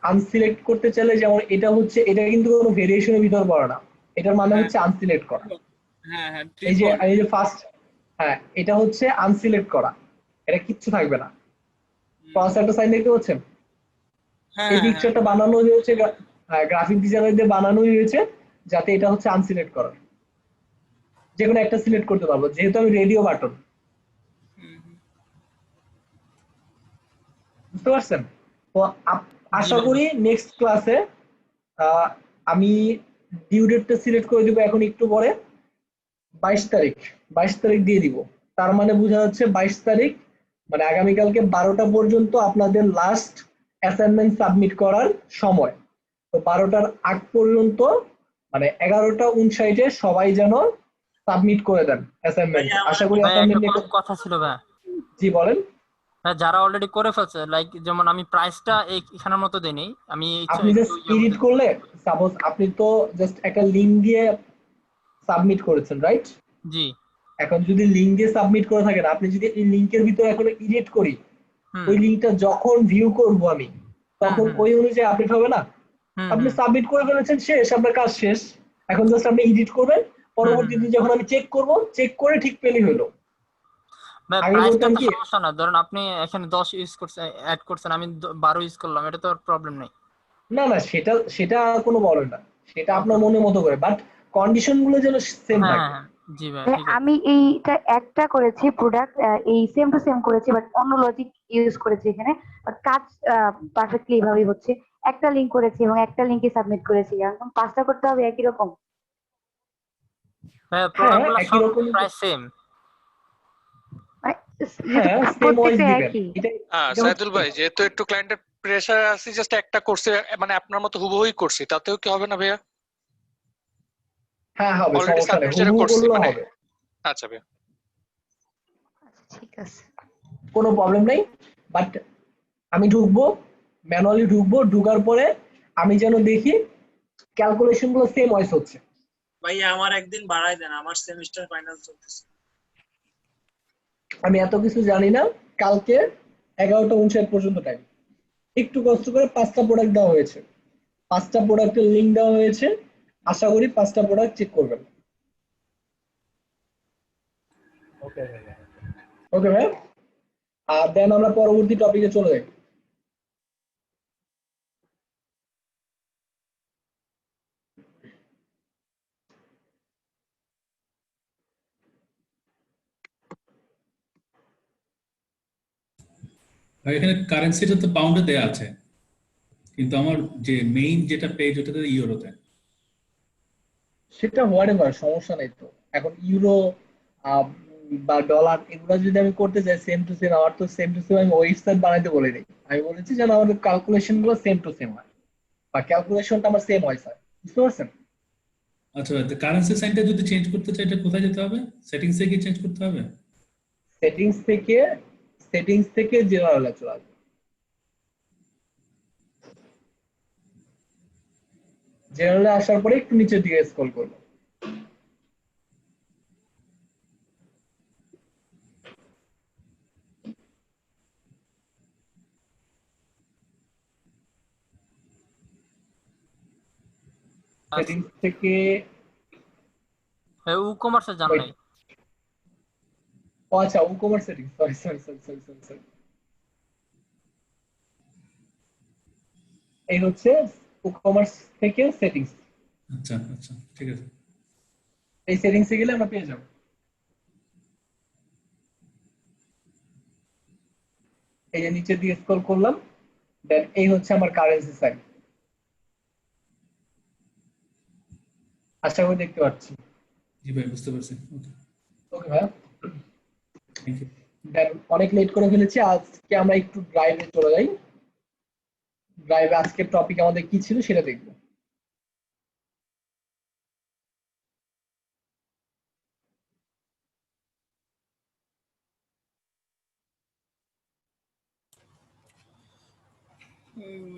S2: আনসিলেক্ট করতে চাইলে যেমন এটা হচ্ছে, এটা কিন্তু কোনো ভেরিয়েশনের ভিতর পড়ে না, এটার মানে
S3: হ্যাঁ
S2: হচ্ছে আনসিলেক্ট করা।
S3: হ্যাঁ হ্যাঁ,
S2: এই যে
S3: ডিফল্ট।
S2: এই যে ফার্স্ট, হ্যাঁ এটা হচ্ছে আনসিলেক্ট করা, এটা কিচ্ছু থাকবে না। ক্রস একটা সাইন দেখতে পাচ্ছেন,
S3: হ্যাঁ
S2: এই
S3: হ্যাঁ হ্যাঁ।
S2: পিকচারটা বানানো হয়েছে গ্রাফিক ডিজাইনারদের বানানো হয়েছে যাতে এটা হচ্ছে আনসিলেক্ট করার, যে কোনো একটা সিলেক্ট করতে পারবো, যেহেতু আমি রেডিও বাটন,
S3: হুম, হুম।
S2: বুঝতে পারছেন? তো
S3: জি
S2: আশা
S3: ভাই।
S2: করি নেক্সট ক্লাসে আমি ডিউ ডেটটা সিলেক্ট করে দিব এখন একটু পরে, 22 তারিখ, 22 তারিখ দিয়ে দিব। তার মানে বোঝা যাচ্ছে 22 তারিখ মানে আগামীকালকে 12টা পর্যন্ত আপনাদের লাস্ট অ্যাসাইনমেন্ট সাবমিট করার সময়। তো 12টার আগ পর্যন্ত মানে 11টা 59-এ সবাই যেন সাবমিট করে দেন
S5: ভাই
S2: অ্যাসাইনমেন্ট।
S5: আমার
S2: আশা করি
S6: ভাই একটা
S2: অ্যাসাইনমেন্ট নিয়ে
S6: কথা ছিল ভাই।
S2: জি বলেন।
S6: ভাই যারা অলরেডি করে ফেলছে, লাইক যেমন আমি প্রাইসটা এখানের মতো দেই নাই, আমি ইচ্ছা
S2: আপনি
S6: একটু
S2: জাস্ট
S6: ইয়ের
S2: এডিট
S6: মধ্যে।
S2: করলে, সাপোজ আপনি তো জাস্ট একটা লিঙ্ক দিয়ে সাবমিট করেছেন, রাইট?
S6: জি।
S2: এখন যদি লিঙ্ক দিয়ে সাবমিট করে থাকেন, আপনি যদি এই লিঙ্কের ভিতরে এখন এডিট করি,
S6: হুম
S2: ওই লিঙ্কটা যখন ভিউ করব আমি,
S6: হুম
S2: তখন
S6: হুম
S2: ওই অনুযায়ী আপডেট হবে না?
S6: হুম
S2: আপনি
S6: হুম
S2: সাবমিট করে ফেলেছেন, শেষ, আপনার কাজ শেষ। এখন জাস্ট আপনি এডিট করবেন,
S6: হুম হুম
S2: পরবর্তীতে
S6: হুম।
S2: যখন আমি চেক করব, চেক করে ঠিক পেলেই হলো।
S6: ভাই
S2: আগে
S6: প্রাইসটা
S2: বলতাম
S6: তো
S2: কি,
S6: সমস্যা না, ধরুন আপনি এখানে 10 ইউজ করছেন, অ্যাড করছেন, আমি 12 ইউজ করলাম, এটা তো প্রবলেম নেই।
S2: না না সেটা সেটা কোনো বলে না, সেটা আপনার
S6: ওকে।
S2: মনের মতো করে, বাট কন্ডিশন গুলো যেন সেম
S6: হ্যাঁ হ্যাঁ
S2: থাকে।
S6: হ্যাঁ, জি ভাই
S7: মানে
S6: ঠিক আছে।
S7: আমি এইটা একটা করেছি প্রোডাক্ট, এই সেম টু সেম করেছি, বাট অন্য লজিক ইউজ করেছি এখানে, বাট কাজ পারফেক্টলি এভাবেই হচ্ছে। একটা লিংক করেছি এবং একটা লিংকে সাবমিট করেছি, এখন পাঁচটা করতে হবে একই রকম।
S6: ভাই
S2: হ্যাঁ
S6: প্রোডাক্টগুলো
S2: একই
S6: সব
S2: রকম,
S6: প্রায় সেম।
S7: মানে যেহেতু
S2: হ্যাঁ সেম ওয়াইজ
S7: প্রত্যেকটা
S2: দিবেন,
S7: একই।
S2: এটা এটা হচ্ছে
S8: সাইদুল ভাই, যেহেতু একটু ক্লায়েন্টের প্রেসার আছে, জাস্ট একটা করছে, মানে আপনার মতো হুবহুই করছি, তাতেও কি হবে না ভাইয়া?
S2: হ্যাঁ হবে,
S8: অলরেডি
S2: সমস্যা নেই,
S8: সাবমিট যেটা
S2: হুবহু
S8: করছি
S2: করলেও
S8: মানে।
S2: হবে,
S8: আচ্ছা ভাইয়া।
S7: আচ্ছা, ঠিক আছে।
S2: কোনো প্রবলেম নেই। বাট আমি ঢুকবো, ম্যানুয়ালি ঢুকবো, ঢুকার পরে আমি যেন দেখি ক্যালকুলেশন গুলো সেম ওয়াইজ হচ্ছে।
S5: ভাই আমার একদিন বাড়াই দেন, আমার সেমিস্টার ফাইনাল চলতেছে।
S2: আমি এত কিছু জানি না, কালকে 11টা 59 পর্যন্ত টাইম, একটু কষ্ট করে 5টা প্রোডাক্ট দেওয়া হয়েছে, 5টা প্রোডাক্টের লিঙ্ক দেওয়া হয়েছে, আশা করি 5টা প্রোডাক্ট চেক করবেন। ওকে ভাই, আর দেন আমরা পরবর্তী টপিকে চলে যাই।
S9: আর এখানে কারেন্সিটা তো পাউন্ডে দেয়া আছে, কিন্তু আমার যে মেইন যেটা পেজ ওটাতে ইউরোতে।
S2: সেটা হোয়াটএভার, সমস্যা নেই তো। এখন ইউরো বা ডলার এগুলো যদি আমি করতে চাই সেম টু সেম, আমার তো সেম টু সেম আমি ওয়েবসাইট বানাইতে বলি নাই, আমি বলেছি যেন আমাদের ক্যালকুলেশন গুলো সেম টু সেম হয় বা ক্যালকুলেশনটা আমার সেম হয়, স্যার বুঝতে পারছেন?
S9: আচ্ছা, কারেন্সি সাইনটা যদি চেঞ্জ করতে চাই এটা কোথায় যেতে হবে? সেটিংসে কি চেঞ্জ করতে হবে?
S2: সেটিংস থেকে, সেটিংস থেকে জেনারেলে চলে আসবে, জেনারেলে আসার পরে একটু নিচের দিকে স্ক্রল করবো, সেটিংস থেকে
S6: ই কমার্সে যান
S2: wait,
S6: নাই?
S2: ও আচ্ছা e-commerce setting, sorry sorry sorry sorry sorry sorry, এই হচ্ছে ই-কমার্স থেকে সেটিংস,
S9: আচ্ছা আচ্ছা, ঠিক আছে।
S2: এই সেটিংসে গেলে আমরা পেয়ে যাবো। এই যে নিচের দিকে স্ক্রল করলাম, দেন এই হচ্ছে আমার কারেন্সি সাইট, আশা করি দেখতে পাচ্ছি।
S9: জি ভাই, বুঝতে পারছি। ওকে,
S2: ওকে ভাইয়া,
S9: থ্যাংক ইউ।
S2: দেন অনেক লেট করে ফেলেছি, আজকে আমরা একটু ড্রাইভে চলে যাই। ড্রাইভে আজকের টপিক আমাদের কি ছিল সেটা দেখবো।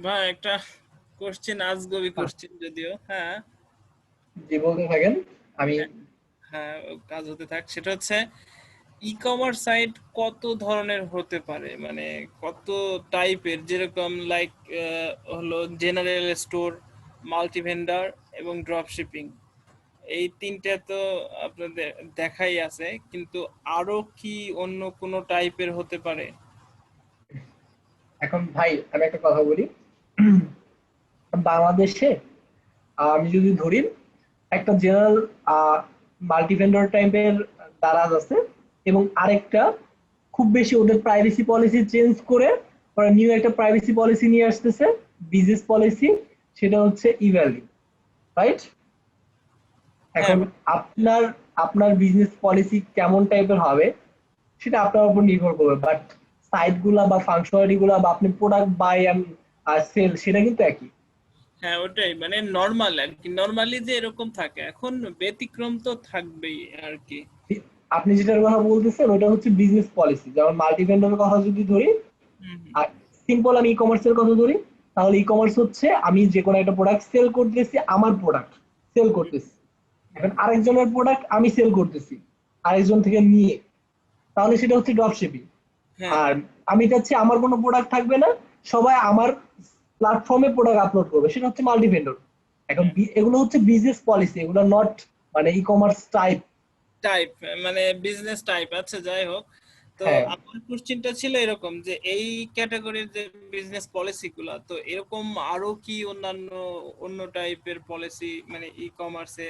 S3: ভাই একটা কোশ্চেন, আজগবি কোশ্চেন যদিও, হ্যাঁ
S2: যে বলতে থাকেন, আমি
S3: হ্যাঁ কাজ হতে থাক। সেটা হচ্ছে ই কমার্স সাইট কত ধরনের হতে পারে, মানে কত টাইপের, যেরকম লাইক হলো জেনারেল স্টোর, মাল্টি ভেন্ডার এবং ড্রপ শিপিং। এই তিনটা তো আপনাদের দেখাই আছে, কিন্তু আরো কি অন্য কোনো টাইপের হতে পারে?
S2: এখন ভাই আমি একটা কথা বলি, বাংলাদেশে আমি যদি ধরি একটা জেনারেল মাল্টি ভেন্ডর টাইপের দারাজ আছে, এবং আরেকটা খুব বেশি ওদের প্রাইভেসি পলিসি চেঞ্জ করে ওরা নিউ একটা প্রাইভেসি পলিসি নিয়ে আসতেছে, বিজনেস পলিসি, সেটা হচ্ছে ইভ্যালি, রাইট? এখন আপনার আপনার বিজনেস পলিসি কেমন টাইপের হবে সেটা আপনার উপর নির্ভর করবে, বাট সাইট গুলা বা ফাংশনালিটি গুলা বা আপনি প্রোডাক্ট বাই আর সেল সেটা কিন্তু একই।
S3: হ্যাঁ ওটাই, মানে নর্মাল আর কি, নর্মালি যে এরকম থাকে, এখন ব্যতিক্রম তো থাকবেই আর কি।
S2: আপনি যেটার কথা বলতেছেন ওটা হচ্ছে বিজনেস পলিসি, যেমন মাল্টি ভেন্ডরের কথা যদি ধরি,
S3: হুম হুম।
S2: আর সিম্পল আমি ই কমার্সের কথা ধরি, তাহলে ই কমার্স হচ্ছে আমি যে কোনো একটা প্রোডাক্ট সেল করতেছি, আমার প্রোডাক্ট সেল করতেছি, এখন আরেকজনের প্রোডাক্ট আমি সেল করতেছি আরেকজন থেকে নিয়ে, তাহলে সেটা হচ্ছে ড্রপ শিপিং।
S3: হ্যাঁ
S2: আর আমি চাচ্ছি আমার কোনো প্রোডাক্ট থাকবে না, সবাই আমার প্ল্যাটফর্মে প্রোডাক্ট আপলোড করবে, সেটা হচ্ছে মাল্টি ভেন্ডর। এখন এগুলো হচ্ছে বিজনেস পলিসি, এগুলো নট মানে ই কমার্স টাইপ।
S3: টাইপ, মানে বিজনেস টাইপ। আচ্ছা যাই হোক, তো
S2: হ্যাঁ,
S3: আমার কোশ্চেনটা ছিল এরকম যে এই ক্যাটাগরির যে বিজনেস পলিসি গুলা, তো এরকম আরো কি অন্যান্য অন্য টাইপের পলিসি মানে ই কমার্সে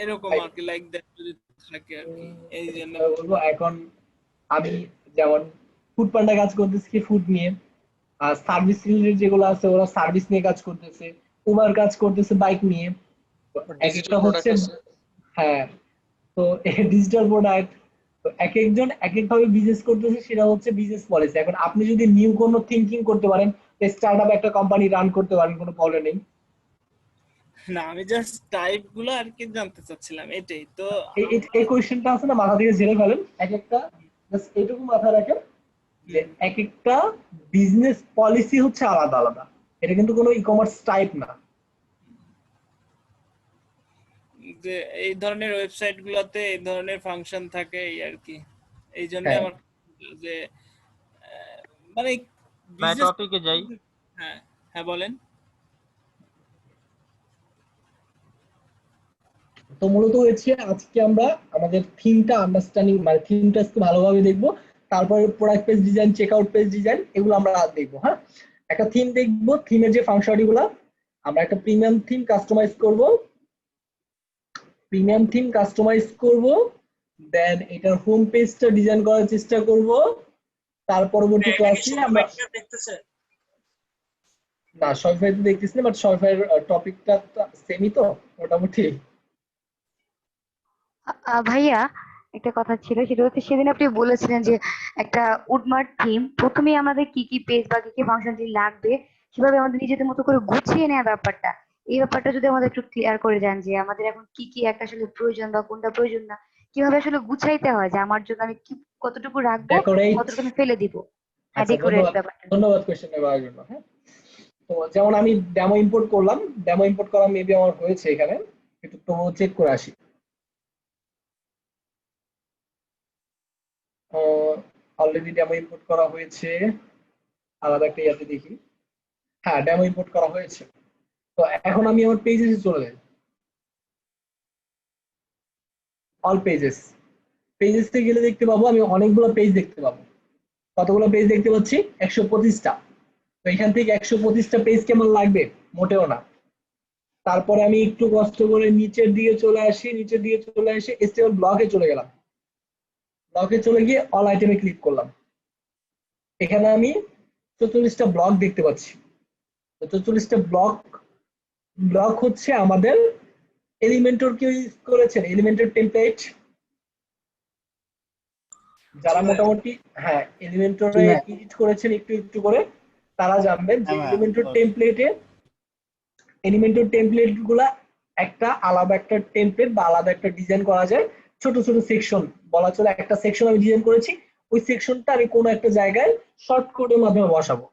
S3: এরকম আর কি, লাইক দ্যাট যদি থাকে আর কি, এই জন্য।
S2: কিভাবে বলবো, এখন আমি যেমন ফুড পান্ডা কাজ করতেছি কি ফুড নিয়ে, আর সার্ভিস রিলেটেড যেগুলো আছে ওরা সার্ভিস নিয়ে কাজ করতেছে, উবার কাজ করতেছে বাইক নিয়ে, তো এক
S8: ডিজিটাল
S2: একটা হচ্ছে,
S8: প্রোডাক্ট আছে।
S2: হ্যাঁ, তো ডিজিটাল প্রোডাক্ট, তো এক একজন এক এক ভাবে বিজনেস করতেছে, সেটা হচ্ছে বিজনেস পলিসি। এখন আপনি যদি নিউ কোনো থিঙ্কিং করতে পারেন, স্টার্ট আপ একটা কোম্পানি রান করতে পারেন, কোনো প্রবলেম নেই।
S3: না আমি জাস্ট টাইপ গুলো আর কি জানতে চাচ্ছিলাম, এটাই তো।
S2: এই কোয়েশ্চেনটা আছে না, মাথা থেকে ঝেড়ে ফেলেন এক একটা, জাস্ট এইটুকু মাথায় রাখেন যে এক একটা বিজনেস পলিসি হচ্ছে আলাদা আলাদা, এটা কিন্তু কোনো ই কমার্স টাইপ না।
S3: যে এই ধরনের ওয়েবসাইট গুলোতে এই ধরনের ফাংশন থাকে এই আর কি, এই জন্য
S2: হ্যাঁ,
S3: আমার যে মানে
S6: ভাই
S3: বিজনেস।
S6: টপিকে যাই।
S3: হ্যাঁ হ্যাঁ বলেন।
S2: তো মূলত হচ্ছে আজকে আমরা আমাদের থিমটা আন্ডারস্ট্যান্ডিং মানে থিমটা একটু ভালোভাবে দেখবো, তারপরে product page design, checkout page design, এগুলো আমরা দেখবো। হ্যাঁ, একটা থিম দেখবো, থিমের যে ফাংশনালিটি গুলা, আমরা একটা প্রিমিয়াম থিম কাস্টমাইজ করব, দেন এটার হোম পেজটা ডিজাইন করার চেষ্টা করব, তার পরবর্তী
S5: এটা কি
S2: ক্লাসে আমরা,
S5: সবাই দেখতেছে?
S2: না শপিফাই তো দেখতেছি না, বাট শপিফাইয়ের টপিকটা সেমই তো মোটামুটি।
S7: ভাইয়া একটা কথা ছিল, সেটা হচ্ছে সেদিন আপনি বলেছিলেন যে একটা উডমার্ট থিম প্রথমেই আমাদের কি কি পেজ বা কি কি ফাংশনালিটি লাগবে, সেভাবে আমাদের নিজেদের মতো করে গুছিয়ে নেওয়া ব্যাপারটা, এই ব্যাপারটা যদি আমাদের একটু ক্লিয়ার করে দেন যে আমাদের এখন কি কি একটা আসলে প্রয়োজন বা কোনটা প্রয়োজন না, কিভাবে আসলে গুছাইতে হয়, যে আমার জন্য আমি কি কতটুকু রাখবো,
S2: ডেকোরেট,
S7: কতটুকু আমি ফেলে দিব। হ্যাঁ,
S2: আচ্ছা
S7: ডেকোরেট
S2: ধন্যবাদ,
S7: ব্যাপারটা।
S2: ধন্যবাদ কোয়েশ্চেন নেওয়ার জন্য। হ্যাঁ, তো যেমন আমি ডেমো ইম্পোর্ট করলাম, ডেমো ইম্পোর্ট করা মেবি আমার হয়েছে এখানে, একটু তো চেক করে আসি। অলরেডি ডেমো ইম্পোর্ট করা হয়েছে, আলাদা একটা ইয়াতে দেখি, হ্যাঁ ডেমো ইম্পোর্ট করা হয়েছে। তো এখন আমি আমার পেজে চলে যাই, অল পেজেস, পেজেসে গেলে দেখতে পাবো আমি অনেকগুলো পেজ দেখতে পাবো। কতগুলো পেজ দেখতে পাচ্ছি? 125টা। তো এখান থেকে 125টা পেজ কেমন লাগবে? মোটেও না। তারপরে আমি একটু কষ্ট করে নিচের দিকে চলে আসি, নিচের দিকে চলে এসে এসটিএমএল ব্লকে চলে গেলাম, ব্লকে চলে গিয়ে অল আইটেমে ক্লিক করলাম। এখানে আমি 44টা ব্লক দেখতে পাচ্ছি। তো 44টা ব্লক হচ্ছে আমাদের এলিমেন্টর কি ইউজ করেছেন? এলিমেন্টর টেমপ্লেট যারা
S3: জি ভাই।
S2: মোটামুটি হ্যাঁ এলিমেন্টরে এডিট করেছেন একটু একটু করে তারা জানবেন যে
S4: হ্যাঁ
S2: এলিমেন্টর টেমপ্লেট গুলা একটা আলাদা একটা টেমপ্লেট বা আলাদা একটা ডিজাইন করা যায়। ছোট ছোট সেকশন বলা চলে, একটা সেকশন আমি ডিজাইন করেছি, ওই সেকশনটা আমি কোনো একটা জায়গায় শর্টকাটের মাধ্যমে বসাবো।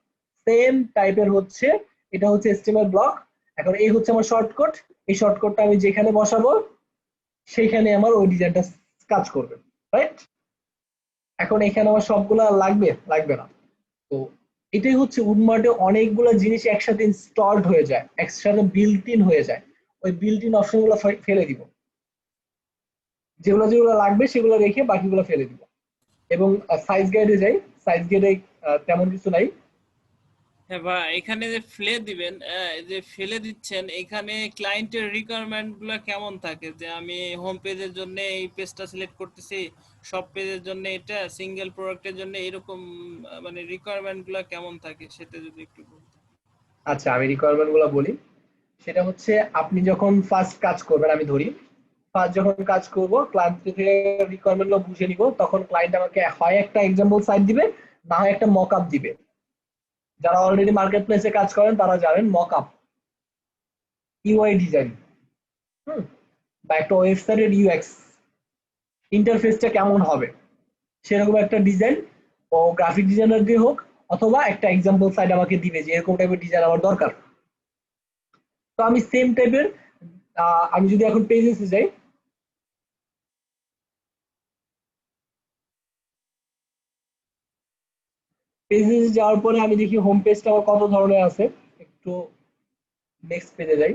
S2: সেম টাইপের হচ্ছে এটা হচ্ছে HTML ব্লক। এখন এই হচ্ছে আমার শর্টকাট, এই শর্টকাটটা আমি যেখানে বসাবো সেইখানে আমার ওই ডিজাইনটা কাজ করবে, রাইট? এখন এখানে আমার সবগুলা লাগবে না। তো এটাই হচ্ছে উডমার্টে অনেকগুলো জিনিস একসাথে ইনস্টলড হয়ে যায়, একসাথে বিল্ট ইন হয়ে যায়। ওই বিল্ট ইন অপশনগুলো ফেলে দিব, যেগুলো যেগুলো লাগবে সেগুলো রেখে বাকিগুলো ফেলে দিব। এবং সাইজ গাইডে যাই, সাইজ গাইডে তেমন কিছু নাই।
S3: হ্যাঁ ভাই, এখানে যে ফেলে দিবেন, এই যে ফেলে দিচ্ছেন, এখানে ক্লায়েন্টের রিকোয়ারমেন্ট গুলা কেমন থাকে? যে আমি হোম পেজের জন্য এই পেজটা সিলেক্ট করতেছি, সব পেজের জন্য এটা, সিঙ্গেল প্রোডাক্টের জন্য এরকম মানে রিকোয়ারমেন্ট গুলা কেমন থাকে সেটা যদি একটু বলতেন।
S2: আচ্ছা আমি রিকোয়ারমেন্ট গুলো বলি। সেটা হচ্ছে আপনি যখন ফার্স্ট কাজ করবেন, আমি ধরি ফার্স্ট যখন কাজ করব ক্লায়েন্ট থেকে রিকোয়ারমেন্ট গুলো বুঝে নিব, তখন ক্লায়েন্ট আমাকে হয় একটা এক্সাম্পল সাইট দিবে, না হয় একটা মক আপ দিবে। যারা অলরেডি মার্কেট প্লেসে কাজ করেন তারা জানেন মক আপ, ইউআই ডিজাইন, বা একটা ওয়েবসাইটের ইউএক্স ইন্টারফেসটা কেমন হবে সেরকম একটা ডিজাইন ও গ্রাফিক ডিজাইনার দিয়ে হোক, অথবা একটা এক্সাম্পল সাইট আমাকে দিবে যে এরকম টাইপের ডিজাইন আমার দরকার। তো আমি সেম টাইপের আমি যদি এখন পেজেসে যাই, পেজেস যাওয়ার পরে আমি দেখি হোম পেজটা আমার কত ধরনের আছে। একটু নেক্সট পেজে যাই।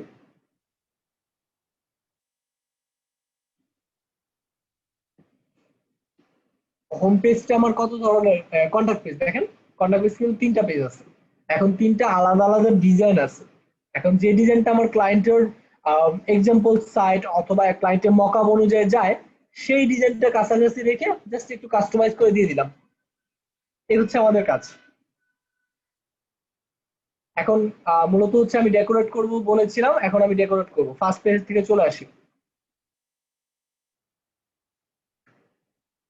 S2: হোম পেজটা আমার কত ধরনের, কন্টাক্ট পেজ দেখেন, কন্টাক্ট পেজ কিন্তু 3টা পেজ আছে। এখন 3টা আলাদা আলাদা ডিজাইন আছে। এখন যে ডিজাইনটা আমার ক্লায়েন্টের এক্সাম্পল সাইট অথবা ক্লায়েন্টের মকআপ অনুযায়ী যায়, সেই ডিজাইনটা কাছাকাছি রেখে জাস্ট একটু কাস্টমাইজ করে দিয়ে দিলাম। এই হচ্ছে আমাদের কাজ। এখন মূলত হচ্ছে আমি ডেকোরেট করব বলেছিলাম, এখন আমি ডেকোরেট করব। ফার্স্ট পেজ থেকে চলে আসি।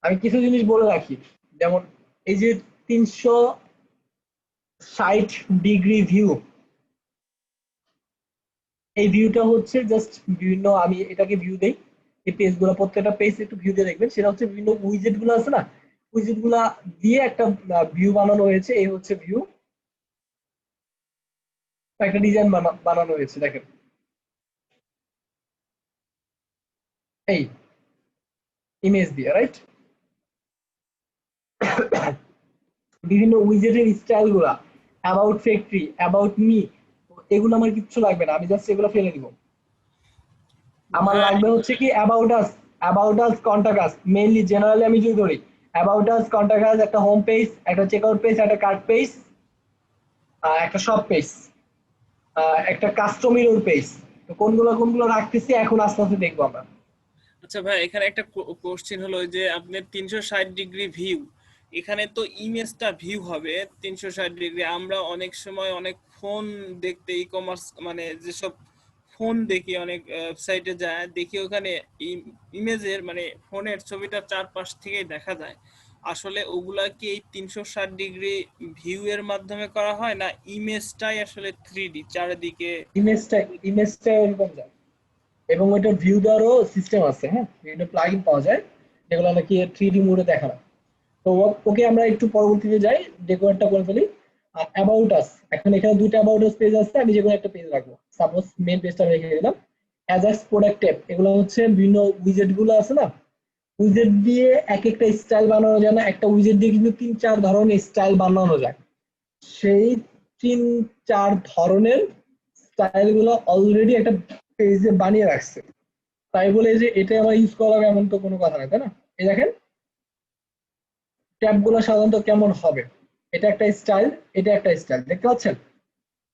S2: আমি কিছু জিনিস বলে রাখি, যেমন এই যে 360 ডিগ্রি ভিউ, এই ভিউটা হচ্ছে জাস্ট বিভিন্ন, আমি এটাকে ভিউ দেই। এই পেজগুলো প্রত্যেকটা পেজ একটু ভিউ দিয়ে দেখবেন, সেটা হচ্ছে বিভিন্ন উইজেট গুলো আছে না, উইজেট গুলা দিয়ে একটা ভিউ বানানো হয়েছে। এই হচ্ছে ভিউ, একটা ডিজাইন বানানো হয়েছে দেখেন, এই ইমেজ দিয়ে, রাইট? বিভিন্ন উইজেটের স্টাইল গুলা, অ্যাবাউট ফ্যাক্টরি, অ্যাবাউট মি, এগুলো আমার কিচ্ছু লাগবে না, আমি জাস্ট এগুলো ফেলে দিব। আমার
S3: ভাই,
S2: লাগবে হচ্ছে কি about us, contact us. Mainly generally আমি যদি ধরি অ্যাবাউট আস, কন্টাক্ট আস, একটা হোম পেজ, একটা চেকআউট পেজ, একটা কার্ট পেজ, একটা শপ পেজ, একটা কাস্টমার পেজ। তো কোনগুলো রাখতেছি এখন আস্তে আস্তে দেখবো আমরা।
S3: আচ্ছা ভাই, এখানে একটা কোশ্চেন হলো যে আপনার 360 ডিগ্রি ভিউ, এখানে তো ইমেজটা ভিউ হবে 360 ডিগ্রি। আমরা অনেক সময় অনেক ফোন দেখতে, ই কমার্স মানে যেসব ফোন দেখি, অনেক ওয়েবসাইটে যায় দেখি, ওখানে ইমেজের মানে ফোনের ছবিটা চারপাশ থেকেই দেখা যায়। আসলে ওগুলা কি এই 360 ডিগ্রি ভিউ এর মাধ্যমে করা হয়, না ইমেজটাই আসলে 3D চারিদিকে?
S2: ইমেজটা এরকম যায়, এবং ওইটা ভিউ দেওয়ারও সিস্টেম আছে। হ্যাঁ, বিভিন্ন প্লাগইন পাওয়া যায় যেগুলো নাকি 3D মোডে দেখানো। তো ওকে আমরা একটু পরবর্তীতে যাই, ডেকোরেটটা করে ফেলি। অ্যাবাউট আস, এখন এখানে 2টা অ্যাবাউট আস পেজ আছে, আমি যেকোনো একটা পেজ রাখবো। সাপোজ মেইন পেজটা রেখে দিলাম। অ্যাজাক্স প্রোডাক্ট ট্যাব, এগুলো হচ্ছে বিভিন্ন উইজেট গুলো আছে না, উইজেট দিয়ে এক একটা স্টাইল বানানো যায় না, একটা উইজেট দিয়ে কিন্তু 3-4 ধরনের স্টাইল বানানো যায়। সেই 3-4 ধরনের স্টাইল গুলো অলরেডি একটা পেজে বানিয়ে রাখছে, তাই বলে যে এটা আমার ইউজ করা হবে এমন তো কোনো কথা না, তাই না? এই দেখেন ট্যাব গুলো সাধারণত কেমন হবে, এটা একটা স্টাইল, এটা একটা স্টাইল, দেখতে পাচ্ছেন?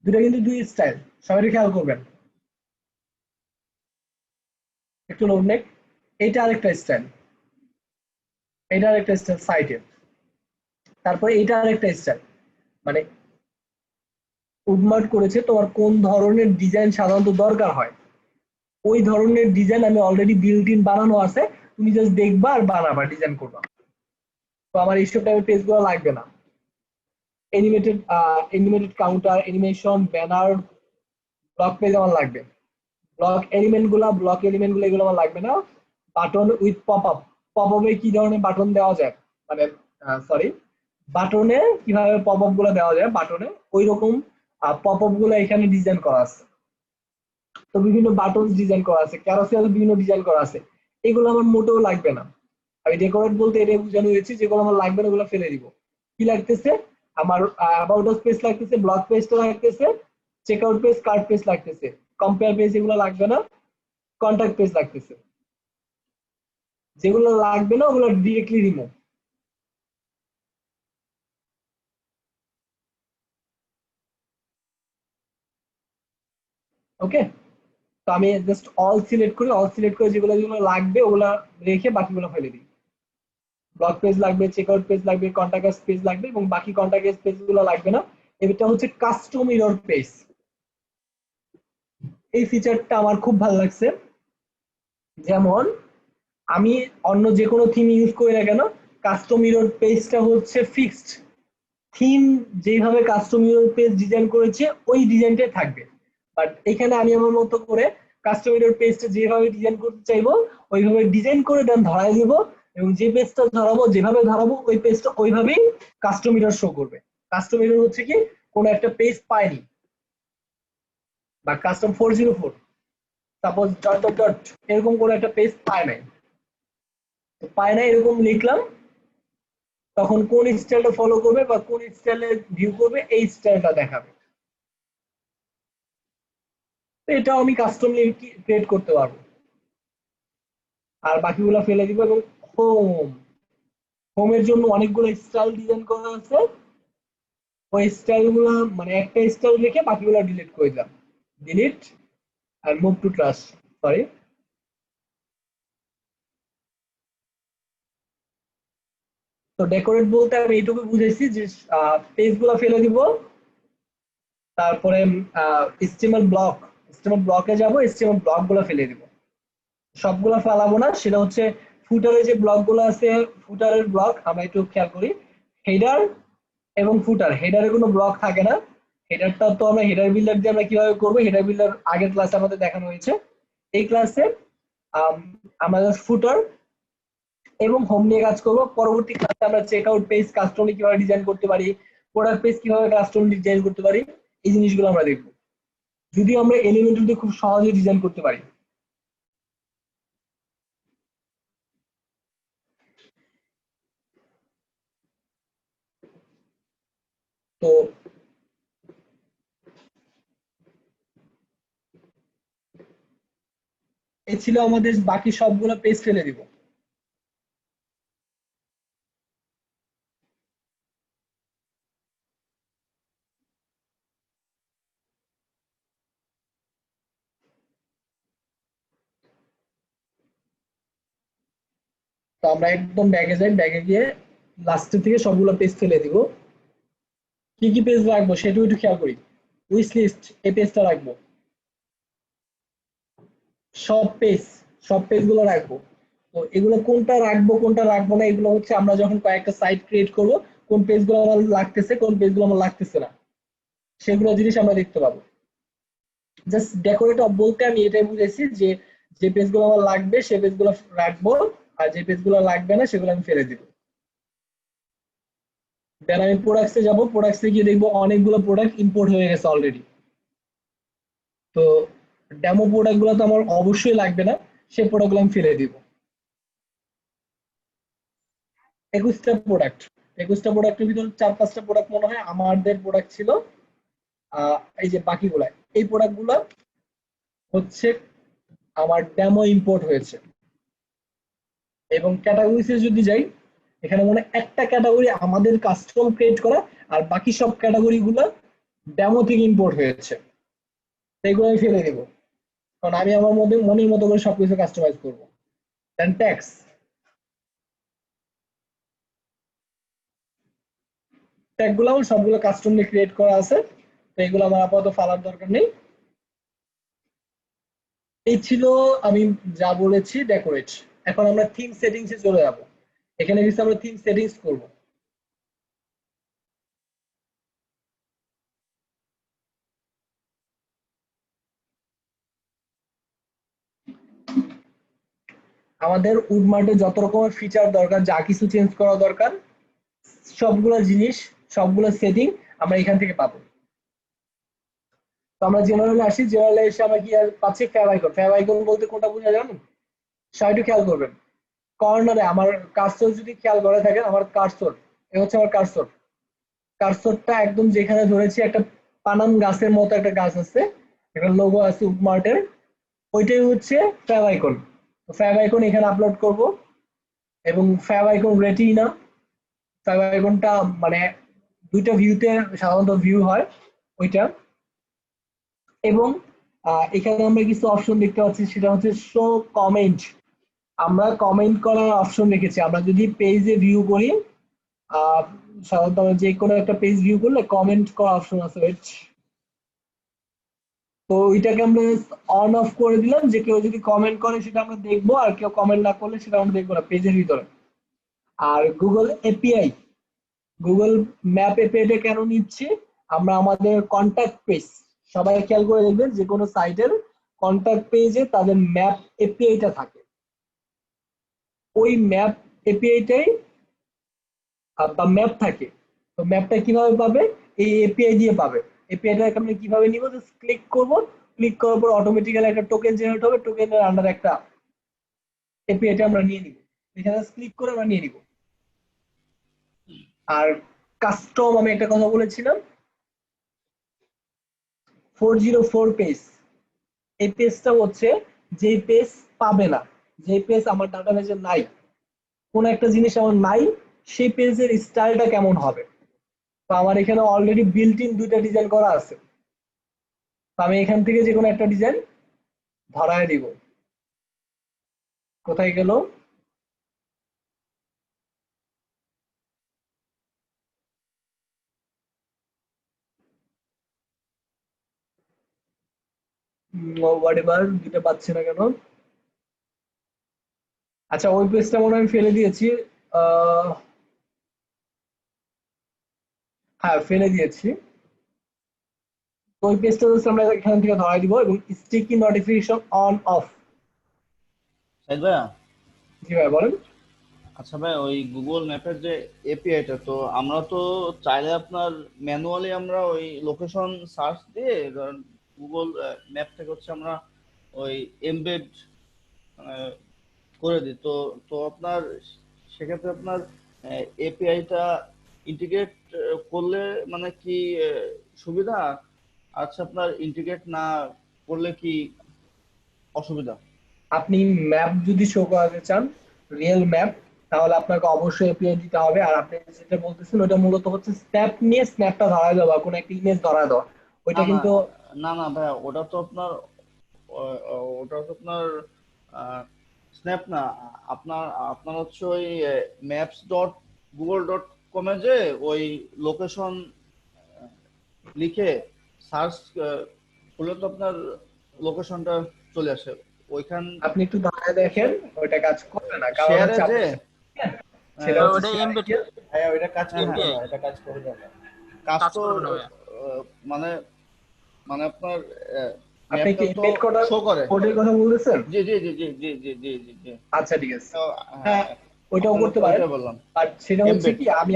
S2: দুটো কিন্তু দুই স্টাইল, সবাই খেয়াল করবেন। একটু লোড নেক, এটা আরেকটা স্টাইল, এটা আরেকটা স্টাইল সাইটের, তারপরে এটা আরেকটা স্টাইল। মানে উডমার্ট করেছে তোমার কোন ধরনের ডিজাইন সাধারণত দরকার হয়, ওই ধরনের ডিজাইন আমি অলরেডি বিল্ট ইন বানানো আছে, তুমি জাস্ট দেখবা আর বানাবা, ডিজাইন করবা। তো আমার এইসব টাইপের পেজগুলো লাগবে না। Animated counter, animation, banner, block page আমার লাগবে। ব্লক এলিমেন্ট গুলো এগুলো আমার লাগবে না। Button with pop up, pop আপে কি ধরনের বাটন দেওয়া যায়, মানে সরি, বাটনে কিভাবে পপ আপ গুলো দেওয়া যায়, বাটনে ওই রকম পপ আপ গুলো এখানে ডিজাইন করা আছে। তো বিভিন্ন বাটন ডিজাইন করা আছে, ক্যারোসেল বিভিন্ন ডিজাইন করা আছে, এগুলো আমার মোটেও লাগবে না। আমি ডেকোরেট বলতে এটাই বোঝানো হয়েছে, যেগুলো আমার লাগবে না ওগুলো ফেলে দিব। কি লাগতেছে আমার? অ্যাবাউট আস পেজ লাগতেছে, ব্লগ পেজটা লাগতেছে, চেকআউট পেজ, কার্ড পেজ লাগতেছে, কম্পেয়ার পেজ এগুলো লাগবে না, কন্টাক্ট পেজ লাগতেছে। যেগুলো লাগবে না ওগুলো ডিরেক্টলি রিমুভ। ওকে, তো আমি জাস্ট অল সিলেক্ট করে যেগুলো যেগুলো লাগবে ওগুলো রেখে বাকিগুলো ফেলে দিই। ব্লগ পেজ লাগবে, চেকআউট পেজ লাগবে, কন্টাক্ট পেজ লাগবে, এবং বাকি কন্টাক্ট পেজ গুলো লাগবে না। এটা হচ্ছে কাস্টম মিরর পেজ। এই ফিচারটা আমার খুব ভালো লাগছে। যেমন আমি অন্য যে কোনো থিম ইউজ করি না কেন, কাস্টম মিরর পেজটা হচ্ছে ফিক্সড। থিম যেভাবে কাস্টম মিরর পেজ ডিজাইন করেছে ওই ডিজাইনটাই থাকবে। বাট এখানে আমি আমার মতো করে কাস্টম মিরর পেজটা যেভাবে ডিজাইন করতে চাইবো ওইভাবে ডিজাইন করে দেন ধরাই দিব, এবং যে পেজটা ধরাবো যেভাবে ধরাবো ওই পেজটা ওইভাবেই কাস্টম মিরর শো করবে। কাস্টম মিরর হচ্ছে কি, কোনো একটা পেজ পায়নি, বা custom 404 suppose dot dot dot এরকম কোনো একটা পেজ পায় নাই, তো পায় নাই এরকম লিখলাম, তখন কোন স্টাইলটা ফলো করবে বা কোন স্টাইলে ভিউ করবে এই স্টাইলটা দেখাবে। তো এটাও আমি কাস্টমলি ক্রিয়েট করতে পারবো। আর বাকিগুলো ফেলে দিব। এবং হোমের জন্য অনেকগুলো স্টাইল ডিজাইন করা আছে, ওই স্টাইলগুলো মানে একটা স্টাইল রেখে বাকিগুলো ডিলিট করে দিলাম। ডিলিট আর মুভ টু ট্রাস্ট, সরি। তো ডেকোরেট বলতে আমি এইটুকু বুঝেছি যে পেজগুলো ফেলে দিব, তারপরে স্টিমার ব্লকে যাব, স্টিমার ব্লক গুলো ফেলে দিব। সবগুলো ফেলাবো না, সেটা হচ্ছে ফুটারে যে ব্লক গুলো আছে, ফুটারের ব্লক আমরা একটু খেয়াল করি। হেডার এবং ফুটার, হেডারে কোনো ব্লক থাকে না। হেডারটা তো আমরা হেডার বিল্ডার দিয়ে আমরা কিভাবে করবো, হেডার বিল্ডার আগের ক্লাসে আমাদের দেখানো হয়েছে। এই ক্লাসে আমরা ফুটার এবং হোম নিয়ে কাজ করবো। পরবর্তী ক্লাসে আমরা চেকআউট পেজ কাস্টমলি কিভাবে ডিজাইন করতে পারি, প্রোডাক্ট পেজ কিভাবে কাস্টমলি ডিজাইন করতে পারি, এই জিনিসগুলো আমরা দেখবো। যদি আমরা এলিমেন্ট দিয়ে খুব সহজে ডিজাইন করতে পারি। তো এই ছিল আমাদের, বাকি সবগুলো পেজ ফেলে দিব। তো আমরা একদম ব্যাগে যাই, ব্যাগে গিয়ে লাস্টের থেকে সবগুলো পেজ ফেলে দিব। কি কি পেজ রাখবো সেটাও একটু খেয়াল করি। উইশ লিস্ট, এই পেজটা রাখবো। সব পেজ গুলো রাখবো। তো এগুলো কোনটা রাখবো কোনটা রাখবো না, এগুলো হচ্ছে আমরা যখন কয়েকটা সাইট ক্রিয়েট করব, কোন পেজগুলো আমার লাগতেছে কোন পেজগুলো আমার লাগতেছে না, সেগুলো জিনিস আমরা দেখতে পাবো। জাস্ট ডেকোরেট বলতে আমি এটাই বুঝেছি যে যে পেজগুলো আমার লাগবে সে পেজগুলো রাখবো, আর যে পেজগুলো লাগবে না সেগুলো আমি ফেলে দিব। দেন আমি প্রোডাক্টসে যাব, প্রোডাক্টসে গিয়ে দেখবো অনেকগুলো প্রোডাক্ট ইম্পোর্ট হয়ে গেছে অলরেডি। তো ডেমো প্রোডাক্ট গুলো তো আমার অবশ্যই লাগবে না, সেই প্রোডাক্ট গুলো আমি ফেলে দিব। 21টা প্রোডাক্টের ভিতর 4-5টা প্রোডাক্ট মনে হয় আমাদের প্রোডাক্ট ছিল। এই যে বাকিগুলা, এই প্রোডাক্ট গুলা হচ্ছে আমার ডেমো ইম্পোর্ট হয়েছে। এবং ক্যাটাগরিতে যদি যাই, এখানে মনে হয় একটা ক্যাটাগরি আমাদের কাস্টম ক্রিয়েট করা, আর বাকি সব ক্যাটাগরি গুলো ডেমো থেকে ইম্পোর্ট হয়েছে। সেইগুলো আমি ফেলে দেবো, কারণ আমি আমার মধ্যে মনের মতো করে সবকিছু কাস্টমাইজ করবো। দেন ট্যাক্স, ট্যাগ গুলো আমার সবগুলো কাস্টমলি ক্রিয়েট করা আছে, তো এগুলো আমার আপাতত ফালার দরকার নেই। এই ছিল আমি যা বলেছি ডেকোরেট। এখন আমরা থিম সেটিংসে চলে যাব। এখানে কিছু আমরা থিম সেটিংস করব। আমাদের উডমার্টে যত রকমের ফিচার দরকার, যা কিছু চেঞ্জ করা দরকার, সবগুলো জিনিস, সবগুলো সেটিং আমরা এখান থেকে পাবো। তো আমরা জেনারেলে আসি, জেনারেলে এসে আমরা কি আর পাচ্ছি ফ্যাব আইকন। ফ্যাব আইকন বলতে কোনটা বোঝা জানেন? সবাই একটু খেয়াল করবেন, কর্নারে আমার কার্সর যদি খেয়াল করে থাকেন, আমার কার্সর, এ হচ্ছে আমার কার্সর। কার্সরটা একদম যেখানে ধরেছি একটা পানাম গাছের মতো একটা গাছ আছে, একটা লোগো আছে উডমার্টের, ওইটাই হচ্ছে ফ্যাব আইকন। তো ফ্যাব আইকন এখানে আপলোড করব, এবং ফ্যাব আইকন রেটিনা, ফ্যাব আইকনটা মানে দুইটা ভিউতে সাধারণত ভিউ হয় ওইটা। এবং এখানে আমরা কিছু অপশন দেখতে পাচ্ছি, সেটা হচ্ছে শো কমেন্ট। আমরা কমেন্ট করার অপশন রেখেছি। আমরা যদি পেজে ভিউ করি, সাধারণত আমরা যে কোনো একটা পেজ ভিউ করলে কমেন্ট করা অপশন আছে, তো ওইটাকে আমরা অন অফ করে দিলাম, যে কেউ যদি কমেন্ট করে সেটা আমরা দেখবো, আর কেউ কমেন্ট না করলে সেটা আমরা দেখবো না পেজের ভিতরে। আর গুগল এপিআই, গুগল ম্যাপ এপিআইটা কেন নিচ্ছে, আমরা আমাদের কন্ট্যাক্ট পেজ, সবাই খেয়াল করে দেখবেন যে কোনো সাইটের কন্ট্যাক্ট পেজে তাদের ম্যাপ এপিআইটা থাকে। ওই ম্যাপ এপিআইটাই বা ম্যাপ থাকে। তো ম্যাপটা কিভাবে পাবে? এই এপিআই দিয়ে পাবে। এপিআইটা আমরা কিভাবে নিব? জাস্ট ক্লিক করব, ক্লিক করার পর অটোমেটিক্যালি একটা টোকেন জেনারেট হবে, টোকেনের আন্ডার একটা এপিআইটা আমরা নিয়ে নিব। এখানে ক্লিক করে আমরা নিয়ে নিব। আর কাস্টম, আমি একটা কথা বলেছিলাম, 404 পেজ, এই পেজটা হচ্ছে যে পেজ পাবে না, যে পেজ আমার ডাটাবেজে নাই, কোন একটা জিনিস আমার নাই, সেই পেজের স্টাইলটা কেমন হবে। তো আমার এখানে অলরেডি বিল্ট ইন দুইটা ডিজাইন করা আছে, তো আমি এখান থেকে যে কোনো একটা ডিজাইন ধরায় দিব। কোথায় গেল? হোয়াট এভার, দুইটা পাচ্ছি না কেন? আচ্ছা, ওই পেজটা মনে হয় আমি ফেলে দিয়েছি। হ্যাঁ, ফেলে দিয়েছি। ওই পেজটা জাস্ট আমরা এখান থেকে ধরাই দিব, এবং sticky notification on off.
S4: Saeed ভাইয়া,
S2: জি ভাই বলেন।
S4: আচ্ছা ভাই, ওই গুগল ম্যাপের যে এপিআইটা, তো আমরা তো চাইলে আপনার ম্যানুয়ালি আমরা ওই লোকেশন সার্চ দিয়ে গুগল ম্যাপ থেকে হচ্ছে আমরা ওই এমবেড করে দিই। তো তো আপনার সেক্ষেত্রে আপনার এপিআইটা ইন্টিগ্রেট করলে মানে কি সুবিধা? আচ্ছা, আপনার ইন্টিগ্রেট না করলে কি অসুবিধা?
S2: আপনি ম্যাপ যদি শো করাতে চান, রিয়েল ম্যাপ, তাহলে আপনাকে অবশ্যই এপিআই দিতে হবে। আর আপনি যেটা বলতেছেন ওটা মূলত হচ্ছে স্ন্যাপ নিয়ে স্ন্যাপটা ধরায় দেওয়া, কোনো একটা ইমেজ ধরায় দেওয়া, ওইটা
S4: না না
S2: কিন্তু।
S4: না না ভাইয়া, ওটা তো আপনার স্ন্যাপ না। আপনার আপনার হচ্ছে ওই ম্যাপস ডট গুগল ডট কমে যে ওই লোকেশন লিখে সার্চ করলে তো আপনার লোকেশনটা চলে আসে ওইখান।
S2: আপনি একটু ধরায় দেখেন, ওইটা কাজ করবে না, কারণ
S4: শেয়ারে
S2: হচ্ছে
S4: যে
S2: সেটা হচ্ছে
S6: ওটা এমবেড
S1: হ্যাঁ, ওইটা কাজ করবে
S6: এপিআই
S1: না, এটা কাজ করবে না।
S4: কাজ
S6: কাজ
S4: তো
S6: করবে না ভাইয়া।
S4: মানে মানে আপনার
S2: আপনি কি
S4: ম্যাপটা তো
S2: এমবেড করার
S4: শো করে।
S2: কোডের কথা বলতেছেন?
S4: জি জি জি জি জি জি জি জি জি।
S2: আচ্ছা, ঠিক আছে।
S4: তো
S2: হ্যাঁ,
S4: হ্যাঁ,
S2: ওইটাও
S4: আপনার
S2: করতে
S4: তো
S2: পারেন।
S4: ওইটাই বললাম,
S2: আর সেটা হচ্ছে
S4: এমবেড।
S2: কি, আমি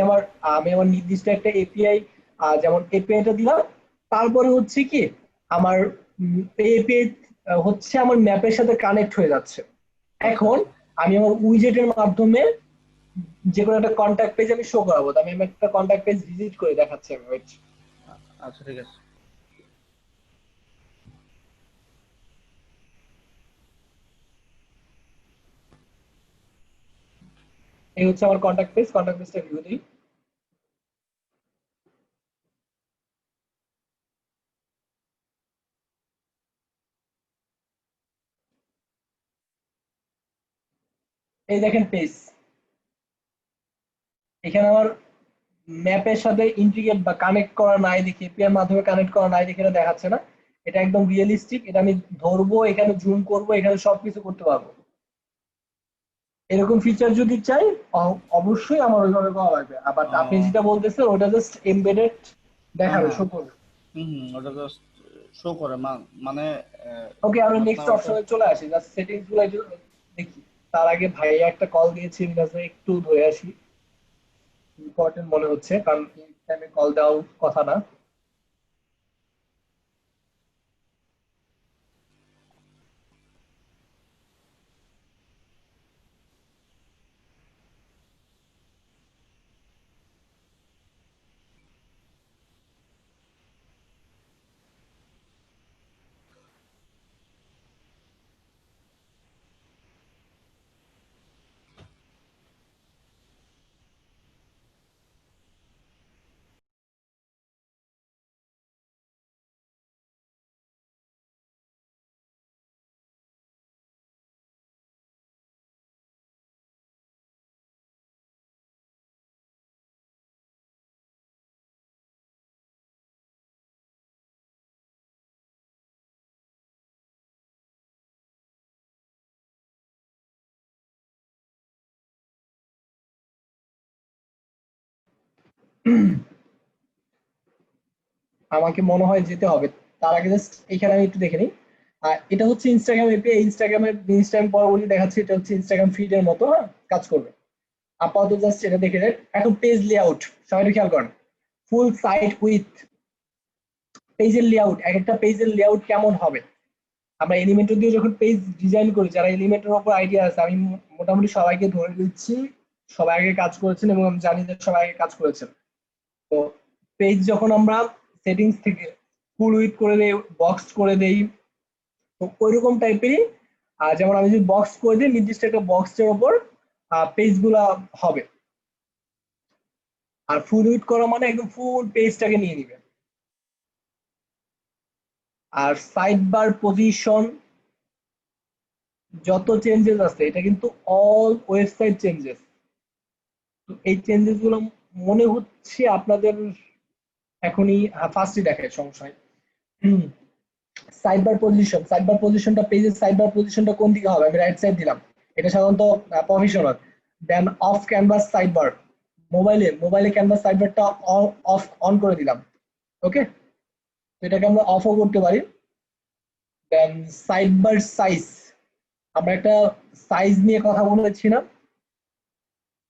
S2: আমার নির্দিষ্ট একটা এপিআই, যেমন এপিআইটা দিলাম, তারপরে হচ্ছে কি আমার এপিআই হচ্ছে আমার ম্যাপের সাথে কানেক্ট হয়ে যাচ্ছে।
S4: আচ্ছা
S2: এখন
S4: আচ্ছা
S2: আমি আমার উইজেটের মাধ্যমে যে কোনো একটা কন্ট্যাক্ট পেজ আমি শো করাবো। তো আমি একটা কন্ট্যাক্ট পেজ ভিজিট করে দেখাচ্ছি আমি, wait।
S4: আচ্ছা, ঠিক আছে।
S2: এই হচ্ছে আমার কন্ট্যাক্ট পেজ, কন্ট্যাক্ট পেজটা ভিউ দিই। এই দেখেন পেজ, এখানে আমার ম্যাপের সাথে ইন্টিগ্রেট বা কানেক্ট করা নাই দেখে, এপিআই এর মাধ্যমে কানেক্ট করা নাই দেখে এটা দেখাচ্ছে না। এটা একদম রিয়েলিস্টিক, এটা আমি ধরবো, এখানে জুম করব, এখানে সবকিছু করতে পারবো। এরকম ফিচার যদি চাই অবশ্যই আমার ওইভাবে করা লাগবে। আবার আপনি যেটা বলতেছেন ওটা জাস্ট এমবেডেড দেখাবে,
S4: হ্যাঁ
S2: শো করবে।
S4: ওটা জাস্ট শো করে মানে
S2: ওকে, আমরা নেক্সট
S4: আপনার ওটা
S2: অপশনে চলে আসি, জাস্ট সেটিংস গুলো একটু দেখি। তার আগে ভাইয়া একটা কল দিয়েছি, একটু ধরে আসি, ইম্পর্টেন্ট মনে হচ্ছে, কারণ এই টাইমে কল দেওয়ার কথা না। আমাকে মনে হয় যেতে হবে। তার আগে জাস্ট এখানে আমি একটু দেখে নিই। আর এটা হচ্ছে ইনস্টাগ্রাম এপি, ইনস্টাগ্রামের ইনস্টাগ্রাম পরবর্তী দেখাচ্ছে, এটা হচ্ছে ইনস্টাগ্রাম ফিডের মতো, হ্যাঁ, কাজ করবে। আপাতত জাস্ট এটা দেখে নেন। এখন পেজ লেআউট, সবাই একটু খেয়াল করেন। ফুল সাইট উইথ পেজের লেআউট, এক একটা পেজের লেআউট কেমন হবে। আমরা এলিমেন্টর দিয়ে যখন পেজ ডিজাইন করি, যারা এলিমেন্টের উপর আইডিয়া আছে, আমি মোটামুটি সবাইকে ধরে দিচ্ছি, সবাই আগে কাজ করেছেন এবং আমি জানি যে সবাই আগে কাজ করেছেন। তো পেজ যখন আমরা সেটিংস থেকে ফুল উইথ করে দেই, বক্স করে দেই, তো ওইরকম টাইপেরই, যেমন আমি যদি বক্স করে দিই, নির্দিষ্ট একটা বক্সের ওপর পেজ গুলা হবে। আর ফুল উইথ করা মানে একদম ফুল পেজটাকে নিয়ে নিবে। আর সাইড বার পজিশন যত চেঞ্জেস আছে, এটা কিন্তু অল ওয়েবসাইট চেঞ্জেস। তো এই চেঞ্জেস গুলো মনে হচ্ছে আপনাদের এখনই ফার্স্টই দেখায়, সমস্যা হয়। Side bar position, side bar পজিশনটা, পেজের সাইড বার পজিশনটা কোন দিকে হবে, আমি রাইট সাইড দিলাম, এটা সাধারণত professional. Then off canvas side bar, মোবাইলে ক্যানভাস সাইড বারটা অফ অন করে দিলাম। ওকে, তো এটাকে আমরা অফও করতে পারি। দেন সাইড বার সাইজ, আমরা একটা সাইজ নিয়ে কথা বলেছিলাম,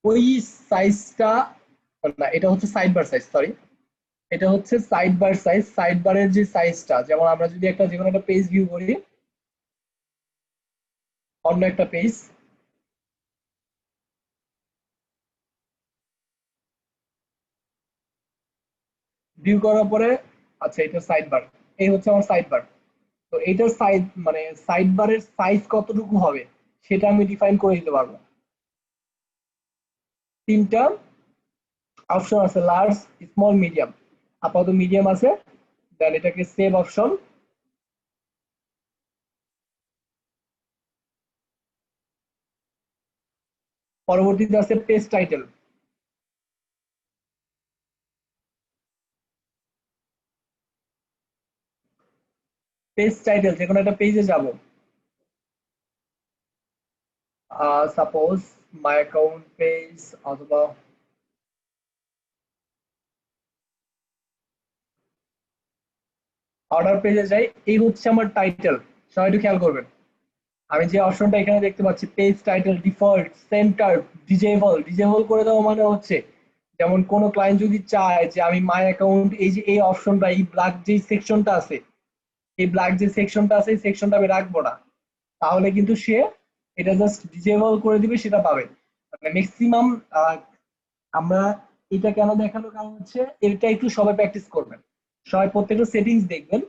S2: ওই সাইজটা না, এটা হচ্ছে সাইড বার সাইজ, সরি, এটা হচ্ছে সাইড বার সাইজ। সাইড বারের যে সাইজটা, যেমন আমরা যদি একটা যে কোনো একটা পেজ ভিউ করি, অন্য একটা পেজ ভিউ করার পরে, আচ্ছা এটা সাইড বার, এই হচ্ছে আমার সাইড বার। তো এইটার সাইজ মানে সাইড বারের সাইজ কতটুকু হবে সেটা আমি ডিফাইন করে দিতে পারবো। তিনটা অপশন আছে, লার্জ, স্মল, মিডিয়াম। আপাতত মিডিয়াম আছে। দেন এটাকে সেভ অপশন, পরবর্তীতে আছে পেজ টাইটেল। পেজ টাইটেল, যে কোনো একটা পেজে যাব, সাপোজ মাই অ্যাকাউন্ট পেজ অথবা অর্ডার পেজে যাই, এই হচ্ছে আমার টাইটেল। সবাই একটু খেয়াল করবেন, আমি যে অপশনটা এখানে দেখতে পাচ্ছি, page title, default, centre, disable করে দেওয়া মানে হচ্ছে, যেমন কোনো ক্লায়েন্ট যদি চায় যে আমি মাই অ্যাকাউন্ট, এই যে এই অপশনটা, এই ব্ল্যাক যে সেকশনটা আছে, এই ব্ল্যাক যে সেকশনটা আছে, এই সেকশনটা আমি রাখবো না, তাহলে কিন্তু সে এটা জাস্ট ডিজেবল করে দিবে, সেটা পাবে। মানে ম্যাক্সিমাম আমরা এটা কেন দেখালো, কারণ হচ্ছে এটা একটু সবাই প্র্যাকটিস করবেন, সবাই প্রত্যেকটা সেটিংস দেখবেন।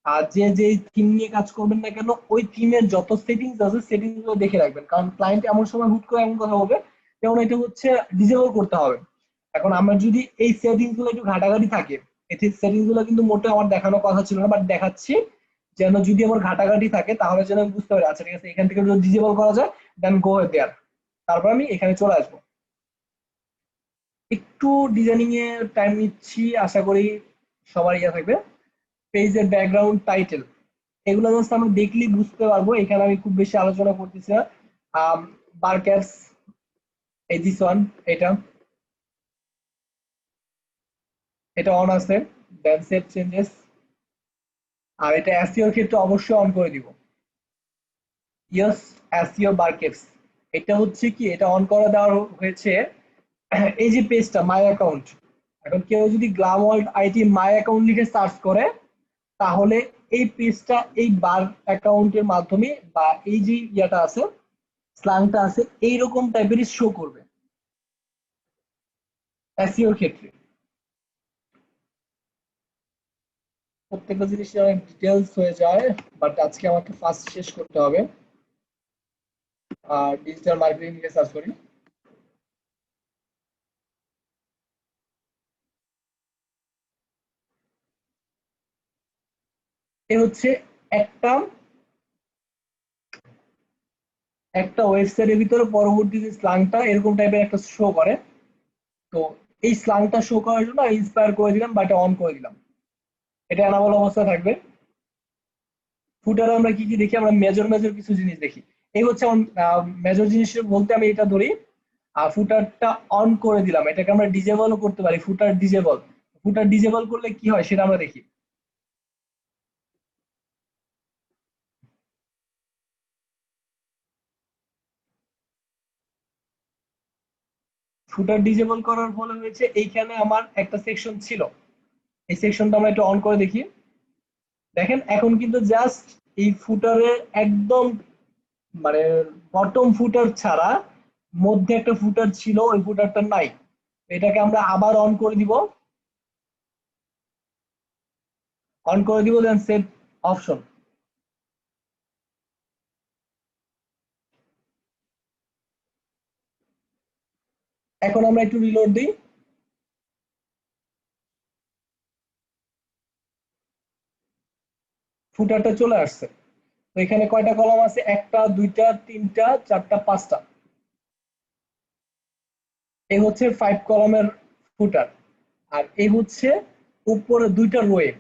S2: আর যে যে থিম নিয়ে কাজ করবেন না কেন, ওই থিমের যত সেটিংস আছে সেটিংস গুলো দেখে রাখবেন, কারণ ক্লায়েন্ট এমন সময় হুট করে এমন কথা হবে, যেমন এটা হচ্ছে ডিজেবল করতে হবে। এখন আমরা যদি এই সেটিংস গুলো একটু ঘাটাঘাটি থাকে, এই সেটিংস গুলো কিন্তু মোটে আমার দেখানোর কথা ছিল না, বাট দেখাচ্ছি যেন যদি আমার ঘাটাঘাটি থাকে তাহলে যেন আমি বুঝতে পারি, আচ্ছা ঠিক আছে, এখান থেকে যদি ডিজেবল করা যায়, দেন গো দেয়ার, তারপর আমি এখানে চলে আসবো। একটু ডিজাইনিং এ টাইম নিচ্ছি, আশা করি সবার ইয়ে থাকবে। পেজের ব্যাকগ্রাউন্ড, টাইটেল, এগুলো জাস্ট আমরা দেখলেই বুঝতে পারবো। এখানে আমি খুব বেশি আলোচনা করতেছি না। বার ক্যাপস, এই দিস ওয়ান, এটা এটা অন আছে, দেন সেভ চেঞ্জেস। আর এটা এসইওর ক্ষেত্রে অবশ্যই অন করে দিব। ইয়েস, এসইও বার ক্যাপস, এটা হচ্ছে কি, এটা অন করে দেওয়া হয়েছে। এই যে পেজটা মাই অ্যাকাউন্ট, এখন কেউ যদি glam world IT my account লিখে সার্চ করে, তাহলে এই পেজটা এই বার অ্যাকাউন্টের মাধ্যমে বা এই যে ইয়াটা আছে, স্ল্যাংটা আছে, এইরকম টাইপেরই শো করবে এসইওর ক্ষেত্রে। প্রত্যেকটা জিনিস অনেক ডিটেলস হয়ে যায়, বাট আজকে আমাকে ফার্স্ট শেষ করতে হবে। আর ডিজিটাল মার্কেটিং লিখে সার্চ করি। এ হচ্ছে একটা একটা ওয়েবসাইটের ভিতরে পরবর্তী যে স্ল্যাংটা এরকম টাইপের একটা শো করে। তো এই স্ল্যাংটা শো করার জন্য ইন্সপায়ার করে দিলাম বা এটা অন করে দিলাম। এটা অ্যানাবল অবস্থায় থাকবে। ফুটারে আমরা কি কি দেখি, আমরা মেজর কিছু জিনিস দেখি। এই হচ্ছে মেজর জিনিস বলতে আমি এটা ধরি। আর ফুটারটা অন করে দিলাম, এটাকে আমরা ডিজেবলও করতে পারি। ফুটার ডিজেবল করলে কি হয় সেটা আমরা দেখি। ফুটার ডিজেবল করার ফলে হয়েছে এইখানে আমার একটা সেকশন ছিল, এই সেকশনটা আমরা একটু অন করে দেখি। দেখেন এখন কিন্তু জাস্ট এই ফুটারের একদম মানে বটম ফুটার ছাড়া মধ্যে একটা ফুটার ছিল, ওই ফুটারটা নাই। এটাকে আমরা আবার অন করে দিব, দেন সেভ অপশন। এখন আমরা একটু রিলোড দিই। ফুটারটা চলে আসছে। তো এখানে কয়টা কলাম আছে, একটা, দুইটা, তিনটা, চারটা, পাঁচটা। এই হচ্ছে 5 কলামের ফুটার। আর এই হচ্ছে উপরে দুইটা রোয়ে,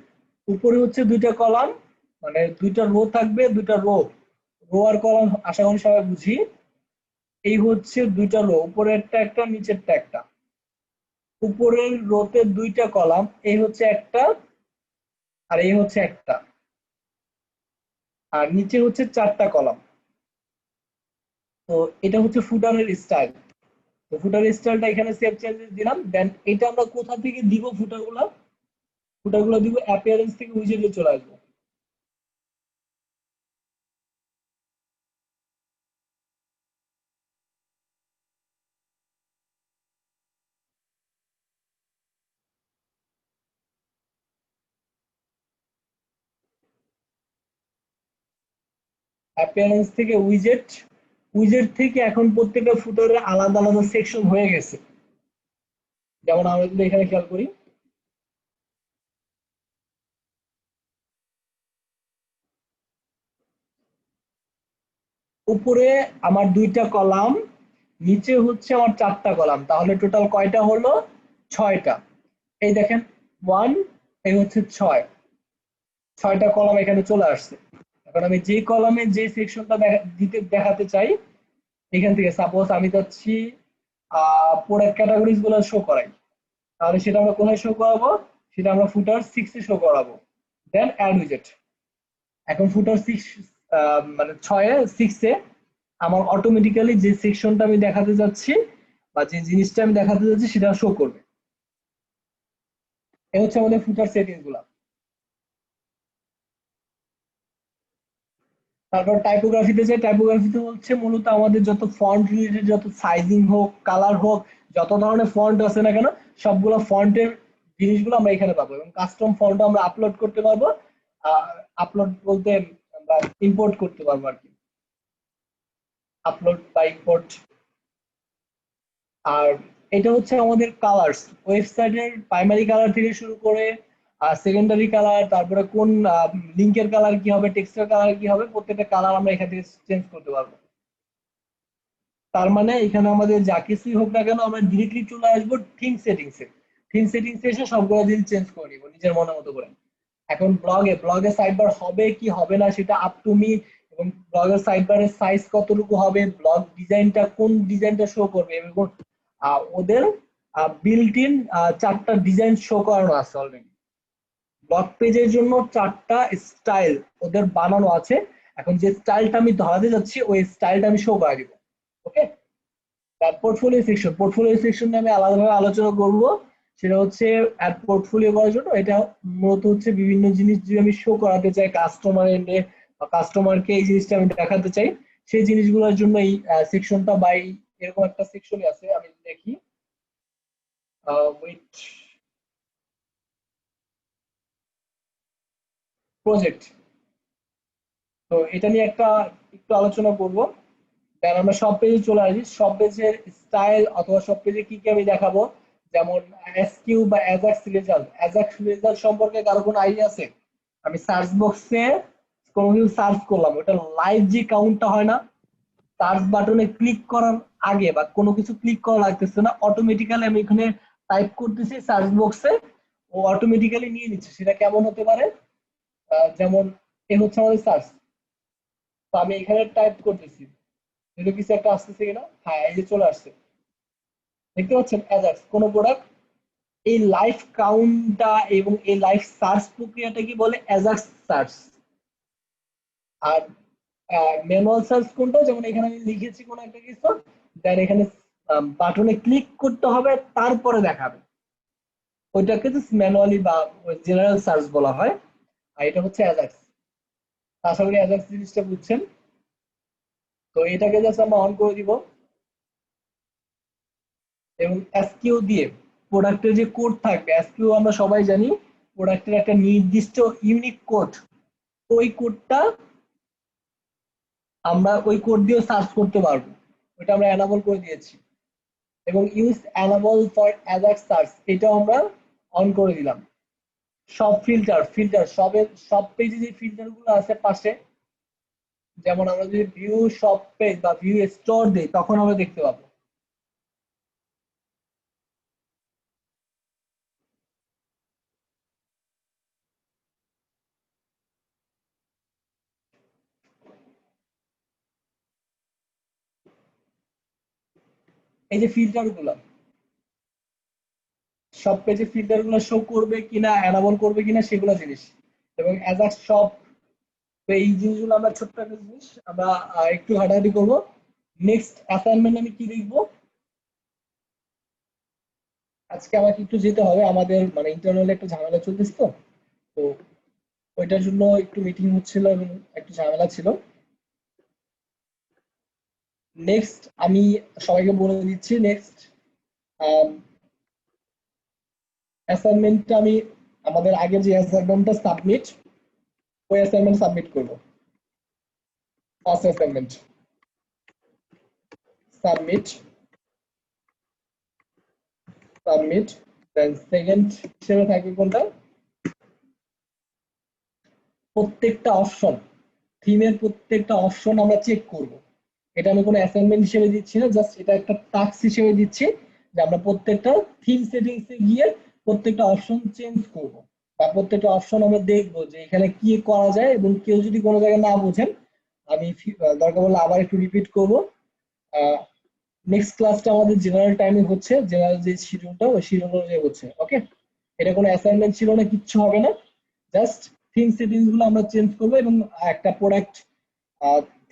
S2: উপরে হচ্ছে দুইটা কলাম, মানে দুইটা রো থাকবে, দুইটা রো। রো আর কলাম আশা করি সবাই বুঝি। এই হচ্ছে দুইটা রো, উপরেরটা একটা, নিচেরটা একটা। উপরের রোতে দুইটা কলাম, এই হচ্ছে একটা আর এই হচ্ছে একটা। আর নিচে হচ্ছে চারটা কলাম। তো এটা হচ্ছে ফুটারের স্টাইল। তো ফুটারের স্টাইলটা এখানে সেভ চেঞ্জেস দিলাম। দেন এটা আমরা কোথা থেকে দিব, ফুটারগুলো দিব অ্যাপিয়ারেন্স থেকে উইজেটে চলে আসবো। অ্যাপিয়ারেন্স থেকে উইজেট থেকে এখন প্রত্যেকটা ফুটারে আলাদা আলাদা সেকশন হয়ে গেছে। যেমন আমরা যদি এখানে খেয়াল করি, উপরে আমার দুইটা কলাম, নিচে হচ্ছে আমার চারটা কলাম, তাহলে টোটাল কয়টা হলো, 6টা। এই দেখেন 1, এই হচ্ছে 6টা কলাম এখানে চলে আসছে। এখন আমি যে কলামে যে সেকশনটা দেখাতে চাই, এখান থেকে সাপোজ আমি চাচ্ছি প্রোডাক্ট ক্যাটাগরিজ গুলো শো করাই, তাহলে সেটা আমরা কোথায় শো করাবো, সেটা আমরা ফুটার 6 এ শো করাবো। দেন অ্যাড উইজেট। এখন ফুটার 6 মানে 6 এ আমার অটোমেটিক্যালি যে সেকশনটা আমি দেখাতে যাচ্ছি বা যে জিনিসটা আমি দেখাতে যাচ্ছি সেটা শো করবে। এই হচ্ছে আমাদের ফুটার সেটিংস গুলা। তারপর টাইপোগ্রাফিতে যাই। টাইপোগ্রাফিতে হচ্ছে মূলত আমাদের যত ফন্ট রিলেটেড, যত সাইজিং হোক, কালার হোক, যত ধরনের ফন্ট আছে না কেন, সবগুলো ফন্টের জিনিসগুলো আমরা এখানে পাবো। এবং কাস্টম ফন্ট আমরা আপলোড করতে পারবো। আপলোড বলতে আমরা ইম্পোর্ট করতে পারবো আর কি, আপলোড বা ইম্পোর্ট। আর এটা হচ্ছে আমাদের কালার্স, ওয়েবসাইটের প্রাইমারি কালার থেকে শুরু করে সেকেন্ডারি কালার, তারপরে কোন লিঙ্কের কালার কি হবে, টেক্সটের কালার কি হবে, প্রত্যেকটা কালার আমরা এখান থেকে চেঞ্জ করতে পারবো। তার মানে এখানে আমাদের যা কিছুই হোক না কেন, আমরা ডিরেক্টলি চলে আসবো থিম সেটিংসে। থিম সেটিংসে এসে সবগুলো জিনিস চেঞ্জ করে নিব নিজের মনের মতো করে। এখন ব্লগে সাইডবার হবে কি হবে না সেটা আপ টু মি, এবং ব্লগের সাইডবারের সাইজ কতটুকু হবে, ব্লগ ডিজাইনটা কোন ডিজাইনটা শো করবে, এবং ওদের বিল্ট ইন 4টা ডিজাইন শো করানো আছে অলরেডি। ব্লগ পেজের জন্য 4টা স্টাইল ওদের বানানো আছে। এখন যে স্টাইলটা আমি ধরাতে যাচ্ছি ওই স্টাইলটা আমি শো করে দিব। ওকে, তার পোর্টফোলিও সেকশন নিয়ে আমি আলাদাভাবে আলোচনা করব। সেটা হচ্ছে অ্যাড পোর্টফোলিও করার জন্য এটা মূলত হচ্ছে বিভিন্ন জিনিস যদি আমি শো করাতে চাই কাস্টমার এন্ডে বা কাস্টমারকে এই জিনিসটা আমি দেখাতে চাই, সেই জিনিসগুলোর জন্য এই সেকশনটা বাই এরকম একটা সেকশনই আছে। আমি দেখি উইথ প্রজেক্ট, তো এটা নিয়ে একটু আলোচনা করব। দেন আমরা সব পেজে চলে আসি। সব পেজের স্টাইল অথবা সব পেজে কি কি আমি দেখাবো, যেমন এসকিউ বা অ্যাজাক্স রেজাল্ট সম্পর্কে কারো কোনো আইডিয়া আছে? আমি সার্চ বক্সে কোনো কিছু সার্চ করলাম, ওটা লাইভ যে কাউন্টটা হয় না, সার্চ বাটনে ক্লিক করার আগে বা কোনো কিছু ক্লিক করা লাগতেছে না, অটোমেটিক্যালি আমি এখানে টাইপ করতেছি সার্চ বক্সে, ও অটোমেটিক্যালি নিয়ে নিচ্ছে। সেটা কেমন হতে পারে, যেমন এ হচ্ছে আমাদের সার্চ, তো আমি এখানে টাইপ করতেছি, এটা কিছু একটা আসতেছে কিনা, হ্যাঁ এই যে চলে আসছে, দেখতে পাচ্ছেন অ্যাজাক্স কোন প্রোডাক্ট। এই লাইভ কাউন্টটা এবং এই লাইভ সার্চ প্রক্রিয়াটা কি বলে, অ্যাজাক্স সার্চ। আর ম্যানুয়াল সার্চ কোনটা, যেমন এখানে আমি লিখেছি কোন একটা কিছু, দেন এখানে বাটনে ক্লিক করতে হবে তারপরে দেখাবে, ওইটাকে ম্যানুয়ালি বা জেনারেল সার্চ বলা হয়। আর এটা হচ্ছে অ্যাজাক্স। আশা করি অ্যাজাক্স জিনিসটা বুঝছেন। তো এটাকে জাস্ট আমরা অন করে দিব, এবং এসকিউ দিয়ে প্রোডাক্টের যে কোড থাকবে, এসকিউ আমরা সবাই জানি প্রোডাক্টের একটা নির্দিষ্ট ইউনিক কোড, ওই কোডটা আমরা ওই কোড দিয়ে সার্চ করতে পারবো, ওটা আমরা এনাবল করে দিয়েছি। এবং use enable for Ajax search এটাও আমরা অন করে দিলাম। সব ফিল্টার সব পেজে যে ফিল্টার গুলো আছে পাশে, যেমন আমরা যদি ভিউ সব পেজ বা ভিউ স্টোর দিই তখন আমরা দেখতে পাবো। এই যে ফিল্টার গুলো, সব পেজে ফিল্টার গুলো শো করবে কিনা, এনাবল করবে কিনা সেগুলো জিনিস। এবং অ্যাজাক্স সব, তো এই জিনিসগুলো আমরা ছোট্ট একটা জিনিস আমরা একটু হাঁটাহাঁটি করবো। নেক্সট অ্যাসাইনমেন্ট আমি কি লিখবো, আজকে আমাকে একটু যেতে হবে, আমাদের মানে ইন্টারনাল একটা ঝামেলা চলতেছে, তো ওইটার জন্য একটু মিটিং হচ্ছিল এবং একটু ঝামেলা ছিল। নেক্সট আমি সবাইকে বলে দিচ্ছি, নেক্সট অ্যাসাইনমেন্টটা আমি আমাদের আগের যে অ্যাসাইনমেন্টটা সাবমিট, ওই অ্যাসাইনমেন্ট সাবমিট করবো। First assignment submit, then second হিসেবে থাকবে কোনটা, প্রত্যেকটা অপশন, থিমের প্রত্যেকটা অপশন আমরা চেক করব। এটা আমি কোনো অ্যাসাইনমেন্ট হিসেবে দিচ্ছি না, জাস্ট এটা একটা টাস্ক হিসেবে দিচ্ছি যে আমরা প্রত্যেকটা থিম সেটিংসে গিয়ে প্রত্যেকটা অপশন চেঞ্জ করব, বা প্রত্যেকটা অপশন আমরা দেখবো যে এখানে কি করা যায়, এবং কেউ যদি কোনো জায়গায় না বোঝেন আমি দরকার বললে আবার একটু রিপিট করব। নেক্সট ক্লাসটা আমাদের জেনারেল টাইমে হচ্ছে, জেনারেল যে শিডিউলটা ওই শিডিউল অনুযায়ী হচ্ছে। ওকে, এটা কোনো অ্যাসাইনমেন্ট ছিল না, কিচ্ছু হবে না, জাস্ট থিম সেটিংস গুলো আমরা চেঞ্জ করবো এবং একটা প্রোডাক্ট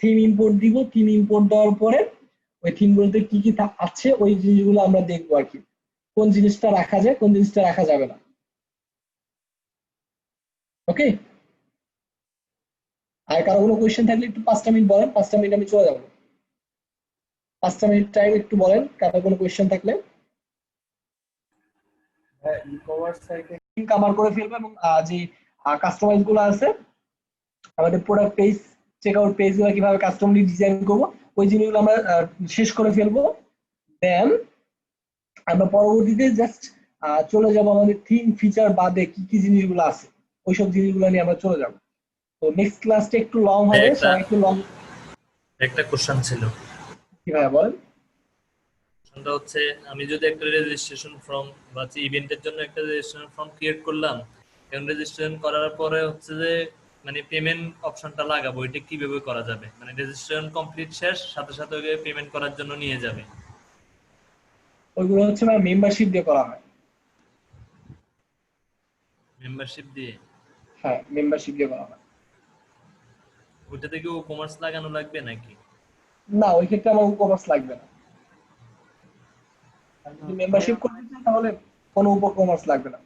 S2: থিম ইম্পোর্ট দিব। থিম ইম্পোর্ট দেওয়ার পরে ওই থিম গুলোতে কি কি আছে ওই জিনিসগুলো আমরা দেখবো আর কি, কোন জিনিসটা রাখা যায় কোন জিনিসটা রাখা যাবে না। ওকে, আর কারো কোনো কোয়েশ্চেন থাকলে একটু 5টা মিনিট বলেন, 5টা মিনিট আমি চলে যাবো। 5টা মিনিট টাইম একটু বলেন কারো কোনো কোয়েশ্চেন থাকলে। কভার করে ফেলবো, এবং যে কাস্টমাইজ গুলো আছে আমাদের product page, check out page গুলো কিভাবে কাস্টমাইজ ডিজাইন করবো ওই জিনিসগুলো আমরা শেষ করে ফেলবো। দেন আমরা পরবর্তীতে জাস্ট চলে যাব আমাদের থিম ফিচার বাদে কি কি জিনিসগুলো আছে ওইসব জিনিসগুলো নিয়ে আমরা চলে যাব। তো নেক্সট ক্লাসটা একটু লং হবে, সবাই একটু লং।
S10: একটা কোশ্চেন ছিল,
S2: কি ভাইয়া বলেন।
S10: কোশ্চেনটা হচ্ছে আমি যদি একটা রেজিস্ট্রেশন ফর্ম বা ইভেন্টের জন্য একটা রেজিস্ট্রেশন ফর্ম ক্রিয়েট করলাম, এখন রেজিস্ট্রেশন করার পরে হচ্ছে যে মানে পেমেন্ট অপশনটা লাগাবো, এটা কিভাবে করা যাবে? মানে রেজিস্ট্রেশন কমপ্লিট শেষ, সাথে সাথে ওকে পেমেন্ট করার জন্য নিয়ে যাবে।
S2: ওইগুলো হচ্ছে ভাই মেম্বারশিপ দিয়ে করা হয়।
S10: মেম্বারশিপ দিয়ে?
S2: হ্যাঁ, মেম্বারশিপ দিয়ে করা হয়।
S10: ওইটাতে কি কমার্স লাগানো লাগবে নাকি?
S2: না, ওই ক্ষেত্রে আমার কমার্স লাগবে না। আর যদি মেম্বারশিপ করতে চাই তাহলে কোনো কমার্স লাগবে না।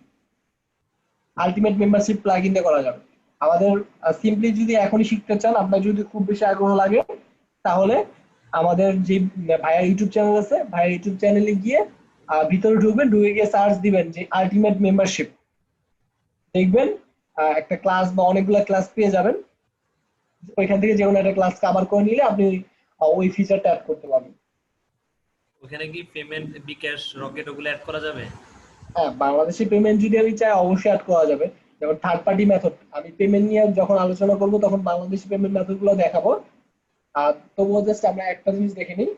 S2: আলটিমেট মেম্বারশিপ প্লাগইন দিয়ে করা যাবে। আমাদের সিম্পলি যদি এখনই শিখতে চান, আপনার যদি খুব বেশি আগ্রহ লাগে, তাহলে আমাদের যে ভাইয়ার ইউটিউব চ্যানেল আছে, ভাইয়ার ইউটিউব চ্যানেলে গিয়ে ভিতরে ঢুকবেন, ঢুকে গিয়ে সার্চ দিবেন যে আলটিমেট মেম্বারশিপ, দেখবেন একটা ক্লাস বা অনেকগুলো ক্লাস পেয়ে যাবেন। ওইখান থেকে যে কোনো একটা ক্লাস কভার করে নিলে আপনি ওই ফিচারটা অ্যাড করতে পারবেন।
S10: ওখানে কি পেমেন্ট, বিকাশ, রকেট ওগুলো অ্যাড করা যাবে?
S2: হ্যাঁ, বাংলাদেশি পেমেন্ট যদি আমি চাই অবশ্যই অ্যাড করা যাবে। যেমন থার্ড পার্টি মেথড, আমি পেমেন্ট নিয়ে যখন আলোচনা করব তখন বাংলাদেশি পেমেন্ট মেথড গুলো দেখাবো। আর তবুও জাস্ট আমরা একটা জিনিস দেখে নিই।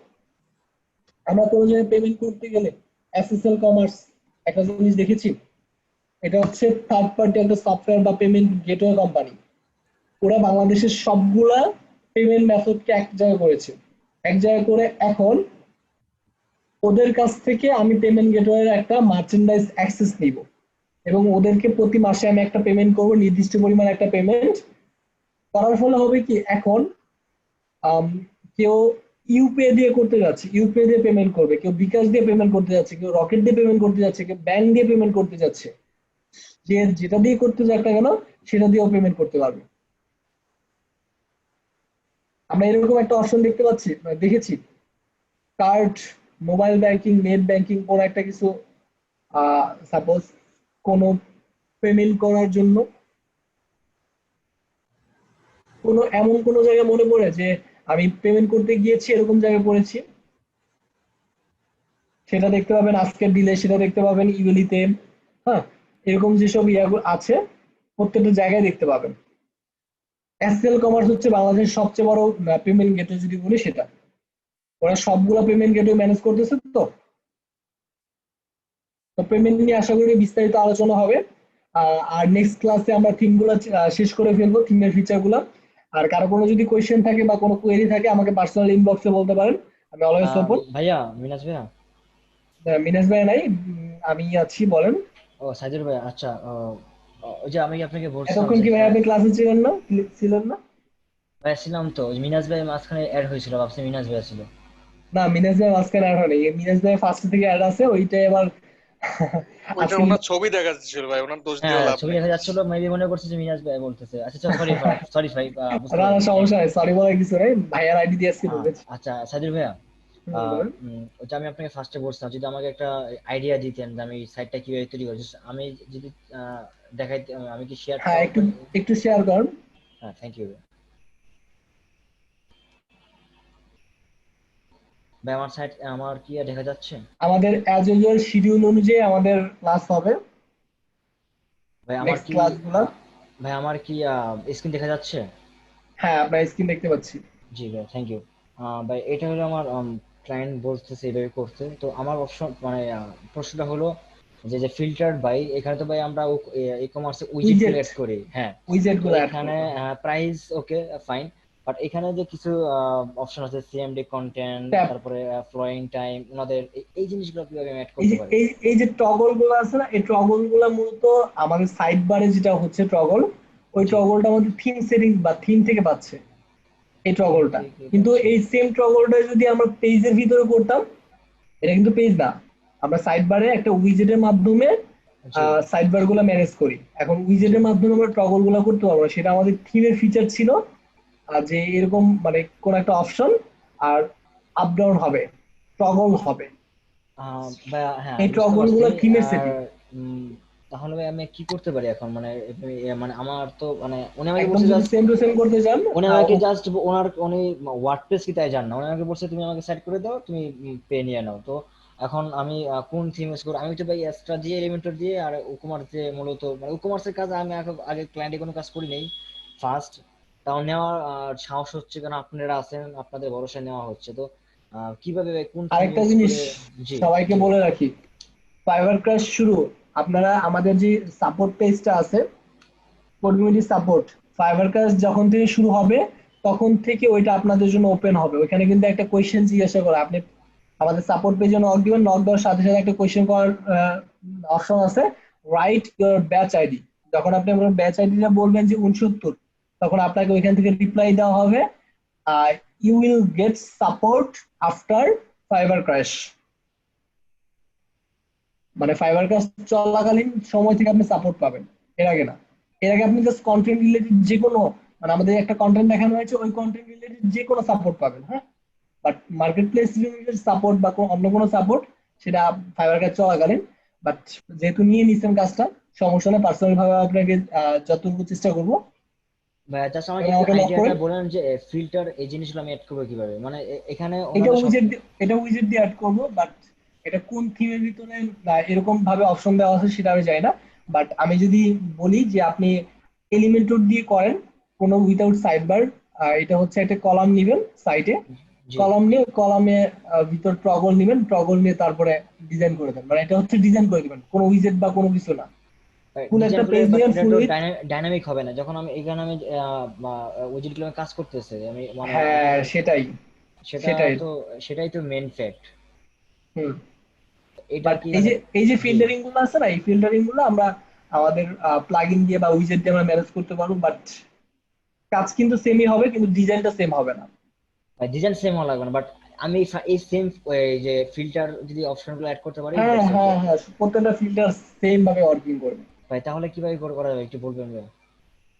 S2: আমরা কোনো জায়গায় পেমেন্ট করতে গেলে এসএসএল কমার্স একটা জিনিস দেখেছি, এটা হচ্ছে থার্ড পার্টি একটা সফটওয়্যার বা পেমেন্ট গেটওয়ে কোম্পানি। ওরা বাংলাদেশের সবগুলা পেমেন্ট মেথডকে এক জায়গায় করেছে, এক জায়গায় করে এখন ওদের কাছ থেকে আমি পেমেন্ট গেটওয়ের একটা মার্চেন্ডাইজ অ্যাক্সেস নিব এবং ওদেরকে প্রতি মাসে আমি একটা পেমেন্ট করব, নির্দিষ্ট পরিমাণ একটা পেমেন্ট করার ফলে হবে কি, এখন কেউ ইউপিআই দিয়ে করতে যাচ্ছে, ইউপিআই দিয়ে পেমেন্ট করবে, কেউ বিকাশ দিয়ে পেমেন্ট করতে যাচ্ছে, কেউ রকেট দিয়ে পেমেন্ট করতে যাচ্ছে, কেউ ব্যাংক দিয়ে পেমেন্ট করতে যাচ্ছে। যে যেটা দিয়ে করতে যাক না কেন সেটা দিয়েও পেমেন্ট করতে পারবে। আমরা এরকম একটা অপশন দেখতে পাচ্ছি, দেখেছি, card, mobile banking, net banking, কোনো একটা কিছু সাপোজ কোনো পেমেন্ট করার জন্য কোনো এমন কোনো জায়গায় মনে পড়ে যে আমি পেমেন্ট করতে গিয়েছি এরকম জায়গায় পড়েছি, সেটা দেখতে পাবেন আজকের ডিলে, সেটা দেখতে পাবেন ইউএলিতে। হ্যাঁ, এরকম যেসব ইয়াগুলো আছে প্রত্যেকটা জায়গায় দেখতে পাবেন। এসএল কমার্স হচ্ছে বাংলাদেশের সবচেয়ে বড় পেমেন্ট গেটওয়ে যদি বলি সেটা। ওরা সবগুলো পেমেন্ট গেটওয়ে ম্যানেজ করতেছে। তো পেমেন্ট নিয়ে আশা করি বিস্তারিত আলোচনা হবে। আর নেক্সট ক্লাসে আমরা থিমগুলো শেষ করে ফেলবো, থিমের ফিচারগুলো। আর কারো কোনো যদি কোয়েশ্চেন থাকে বা কোনো কোয়েরি থাকে আমাকে পার্সোনাল ইনবক্সে বলতে পারেন, আমি অলওয়েজ ওপেন।
S1: ভাইয়া, মিনাজ ভাইয়া?
S2: মিনাজ ভাই নাই, আমি আছি, বলেন।
S1: ও, সাইদুর ভাই, আচ্ছা। ওই যে আমি আপনাকে বলছিলাম
S2: এতক্ষণ কি ভাই আপনি ক্লাসে ছিলেন না? ছিলেন না?
S1: ভাই ছিলাম তো, ওই মিনাজ ভাই মাঝখানে অ্যাড হয়েছিল, ভাবছি মিনাজ ভাই ছিল।
S2: না, মিনাজ ভাই মাঝখানে অ্যাড হয়নি, মিনাজ ভাই ফার্স্ট থেকে অ্যাড আছে, ওইটাই আবার
S8: ওইটা ওনার ছবি দেখা যাচ্ছিল ভাই, ওনার দোষ দিয়ে
S1: হ্যাঁ,
S8: লাভ
S1: ছবি
S8: নেই।
S1: দেখা যাচ্ছিল, মেবি মনে করছে যে মিনাজ ভাই বলতেছে। আচ্ছা আচ্ছা, সরি সরি ভাই, বুঝতে
S2: না না,
S1: পারিনি।
S2: সমস্যা নাই, সরি বলার কিছু নাই, ভাইয়ার আইডি দিয়ে আজকে ঢুকেছি।
S1: আচ্ছা সাইদুর ভাইয়া,
S2: বলেন।
S1: ওটা আমি আপনাকে ফার্স্টে বলছিলাম, যদি আমাকে একটা আইডিয়া দিতেন যে আমি সাইটটা কিভাবে তৈরি করি, just আমি যদি দেখাইতে, আমি কি শেয়ার?
S2: হ্যাঁ, একটু শেয়ার করুন।
S1: হ্যাঁ, থ্যাংক ইউ ভাই। আমার সাইট, আমার কি দেখা যাচ্ছে?
S2: আমাদের অ্যাজ ইউজুয়াল শিডিউল অনুযায়ী আমাদের ক্লাস হবে,
S1: ভাই আমার
S2: নেক্সট
S1: কি
S2: ক্লাসগুলো।
S1: ভাই আমার কি স্ক্রিন দেখা যাচ্ছে?
S2: হ্যাঁ, আপনার স্ক্রিন দেখতে পাচ্ছি।
S1: জি ভাই, থ্যাংক ইউ। ভাই এটা হলো আমার ক্লায়েন্ট বলতেছে এইভাবে করতে, তো আমার অপশন মানে প্রশ্নটা হলো যে যে ফিল্টার্ড বাই, এখানে তো ভাই আমরা ই কমার্সে উইজেট
S2: উইজেট
S1: অ্যাড করি। হ্যাঁ,
S2: উইজেট
S1: তো
S2: গুলো অ্যাড
S1: এখানে
S2: করব।
S1: প্রাইস ওকে ফাইন, বাট এখানে যে কিছু অপশন আছে, সিএমডি কন্টেন্ট,
S2: ট্যাব,
S1: তারপরে ফ্লোয়িং টাইম, ওনাদের এই জিনিসগুলো কিভাবে আমি অ্যাড
S2: এই
S1: করতে
S2: যে
S1: পারি?
S2: এই যে টগল গুলো আছে না, এই টগল গুলো মূলত আমাদের সাইড বারে যেটা হচ্ছে টগল, ওই
S1: জি,
S2: টগলটা আমাদের থিম সেটিং বা থিম থেকে পাচ্ছে এই
S1: থিম
S2: টগলটা।
S1: থেকে
S2: কিন্তু
S1: পাচ্ছি।
S2: এই সেম টগলটা যদি আমরা পেজের ভিতরে করতাম, এটা কিন্তু পেজ না, আমরা সাইড বারে একটা উইজেটের মাধ্যমে
S1: জি,
S2: সাইড বার গুলো ম্যানেজ করি। এখন উইজেটের মাধ্যমে আমরা টগল গুলো করতে পারবো না, সেটা আমাদের থিমের ফিচার ছিল। আর যে এরকম মানে কোন একটা অপশন আর আপ ডাউন হবে, টগল হবে,
S1: ভাই হ্যাঁ,
S2: এই
S1: আমি বুঝতে
S2: টগল
S1: পারছি।
S2: গুলো থিমের
S1: আর
S2: সেটিং।
S1: তাহলে ভাই আমি কি করতে পারি এখন? মানে মানে আমার তো মানে উনি আমাকে
S2: একদম
S1: বলছে
S2: যদি
S1: জাস্ট,
S2: সেম টু সেম করতে চান,
S1: উনি আমাকে জাস্ট উনি ওয়ার্ডপ্রেস কি তাই জান না, উনি আমাকে বলছে তুমি আমাকে সেট করে দাও, তুমি পে নিয়ে নাও। তো এখন আমি কোন থিম ইউজ করব? আমি তো ভাই এক্সট্রা দিয়ে, এলিমেন্টর দিয়ে আর উকমার্স দিয়ে, মূলত মানে উকমার্সের কাজ আমি আগে ক্লায়েন্টে কোনো কাজ করি নাই, ফার্স্ট। তাও নেওয়ার সাহস হচ্ছে, কারণ আপনারা আছেন, আপনাদের ভরসায় নেওয়া হচ্ছে। তো কিভাবে ভাই কোন থিম
S2: আরেকটা
S1: ইউজ
S2: জিনিস
S1: করে? জি
S2: সবাইকে
S1: জি
S2: বলে রাখি, ফাইবার ক্রাশ শুরু আপনারা আমাদের যে সাপোর্ট পেজটা আছে, কমিউনিটি সাপোর্ট, ফাইবার কাজ যখন থেকে শুরু হবে তখন থেকে ওইটা আপনাদের জন্য ওপেন হবে। ওইখানে কিন্তু একটা কোয়েশ্চেন জিজ্ঞাসা করে, আপনি আমাদের সাপোর্ট পেজে নক দিবেন, নক দেওয়ার সাথে সাথে একটা কোয়েশ্চেন করার অপশন আছে, রাইট ইউর ব্যাচ আইডি। যখন আপনি আপনার ব্যাচ আইডিটা বলবেন যে 69, তখন আপনাকে ওইখান থেকে রিপ্লাই দেওয়া হবে, you will get support after fiber crash. মানে ফাইবার ক্র্যাশ চলাকালীন সময় থেকে আপনি সাপোর্ট পাবেন, এর আগে না। এর আগে আপনি জাস্ট কন্টেন্ট রিলেটেড যে কোনো, মানে আমাদের একটা কন্টেন্ট দেখানো হয়েছে, ওই কন্টেন্ট রিলেটেড যে কোনো সাপোর্ট পাবেন, হ্যাঁ। But market place related support বা অন্য কোনো সাপোর্ট, সেটা ফাইবার কাজ চলাকালীন। বাট যেহেতু নিয়ে নিচ্ছেন কাজটা, সমস্যা নেই, পার্সোনাল ভাবে আপনাকে যতটুকু চেষ্টা করবো।
S1: ভাইয়া জাস্ট আমাকে
S2: আমাকে নক
S1: আইডিয়াটা
S2: করেন।
S1: বলেন যে ফিল্টার এই জিনিসগুলো আমি অ্যাড করবো কিভাবে, মানে এখানে
S2: এটা
S1: ওনাদের সব
S2: উইজেট দিয়ে অ্যাড করবো, বাট এটা কোন থিমের ভিতরে এরকম ভাবে অপশন দেওয়া আছে সেটা আমি জানি না। বাট আমি যদি বলি যে আপনি এলিমেন্টর দিয়ে করেন কোনো উইথাউট সাইডবার, এটা হচ্ছে একটা কলাম নিবেন সাইটে,
S1: জি
S2: কলাম নিয়ে কলামে ভিতর টগল নিবেন, টগল নিয়ে তারপরে ডিজাইন করে দেন। মানে এটা হচ্ছে ডিজাইন করে দিবেন, কোনো উইজেট বা কোনো কিছু না। কোন
S1: ডিজাইন
S2: একটা
S1: করলে,
S2: পেজ
S1: বাট
S2: নিবেন
S1: এটা
S2: ফুল
S1: তো
S2: উইথ।
S1: ডাইনামিক হবে না যখন আমি এখানে আমি উইজেটগুলো কাজ করতেছে আমি মানে
S2: হ্যাঁ, সেটাই
S1: সেটা
S2: সেটাই
S1: তো সেটাই তো মেন ফ্যাক্ট।
S2: হুম।
S1: এটা
S2: বাট
S1: কি
S2: এই
S1: মানে
S2: যে এই যে
S1: জি
S2: ফিল্টারিং গুলো আছে না, এই ফিল্টারিং গুলো আমরা আমাদের প্লাগইন দিয়ে বা উইজেট দিয়ে আমরা ম্যানেজ করতে পারবো। বাট কাজ কিন্তু সেমই হবে, কিন্তু ডিজাইনটা সেম হবে না।
S1: ডিজাইন সেম হওয়া লাগবে না, বাট আমি এই সেম যে ফিল্টার যদি অপশনগুলো অ্যাড করতে পারি
S2: হ্যাঁ
S1: দ্যাটস ওকে।
S2: হ্যাঁ হ্যাঁ, প্রত্যেকটা ফিল্টার সেম ভাবে ওয়ার্কিং করবে।
S1: ভাই তাহলে কিভাবে করা যাবে একটু বলবেন ভাই?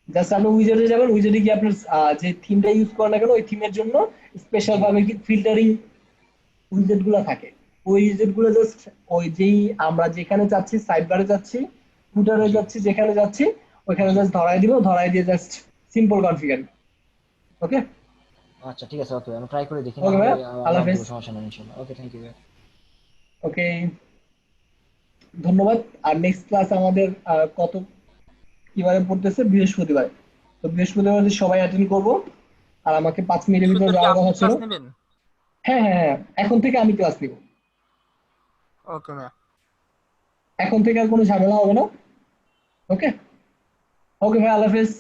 S2: জাস্ট আপনি উইজেটে যাবেন, উইজেটে গিয়ে আপনার যে থিমটা ইউজ করেন না কেন, ওই থিমের জন্য স্পেশাল
S1: জি
S2: ভাবে ফিল্টারিং উইজেট গুলো থাকে। ওই উইজেট গুলো জাস্ট ওই যেই আমরা যেখানে যাচ্ছি, সাইড বারে যাচ্ছি, ফুটারে
S1: জি
S2: যাচ্ছি, যেখানে যাচ্ছি ওইখানে
S1: জি
S2: জাস্ট ধরাই দিব, ধরাই দিয়ে জাস্ট সিম্পল কনফিগার। ওকে
S1: আচ্ছা ঠিক আছে, ওকে আমি ট্রাই করে দেখি, না
S2: ওকে
S1: হলে
S2: ভাইয়া, আল্লাহ
S1: নক
S2: হাফেজ।
S1: দিব, সমস্যা নেই ইনশাআল্লাহ। ওকে থ্যাংক ইউ ভাই।
S2: ওকে, ধন্যবাদ। আর নেক্সট ক্লাস আমাদের কত কিভাবে পড়তেছে বৃহস্পতিবার। তো বৃহস্পতিবার সবাই অ্যাটেন্ড করব। আর আমাকে 5 মিনিটের ভিতরে
S6: বৃহস্পতিবার কি
S2: যাওয়ার
S6: আপনি
S2: কথা ছিল।
S6: ক্লাস নেবেন?
S2: হ্যাঁ হ্যাঁ হ্যাঁ, এখন থেকে আমি ক্লাস নিব।
S6: ওকে ভাইয়া।
S2: এখন থেকে আর কোনো ঝামেলা হবে না। ওকে ওকে ভাই, আল্লাহ হাফেজ।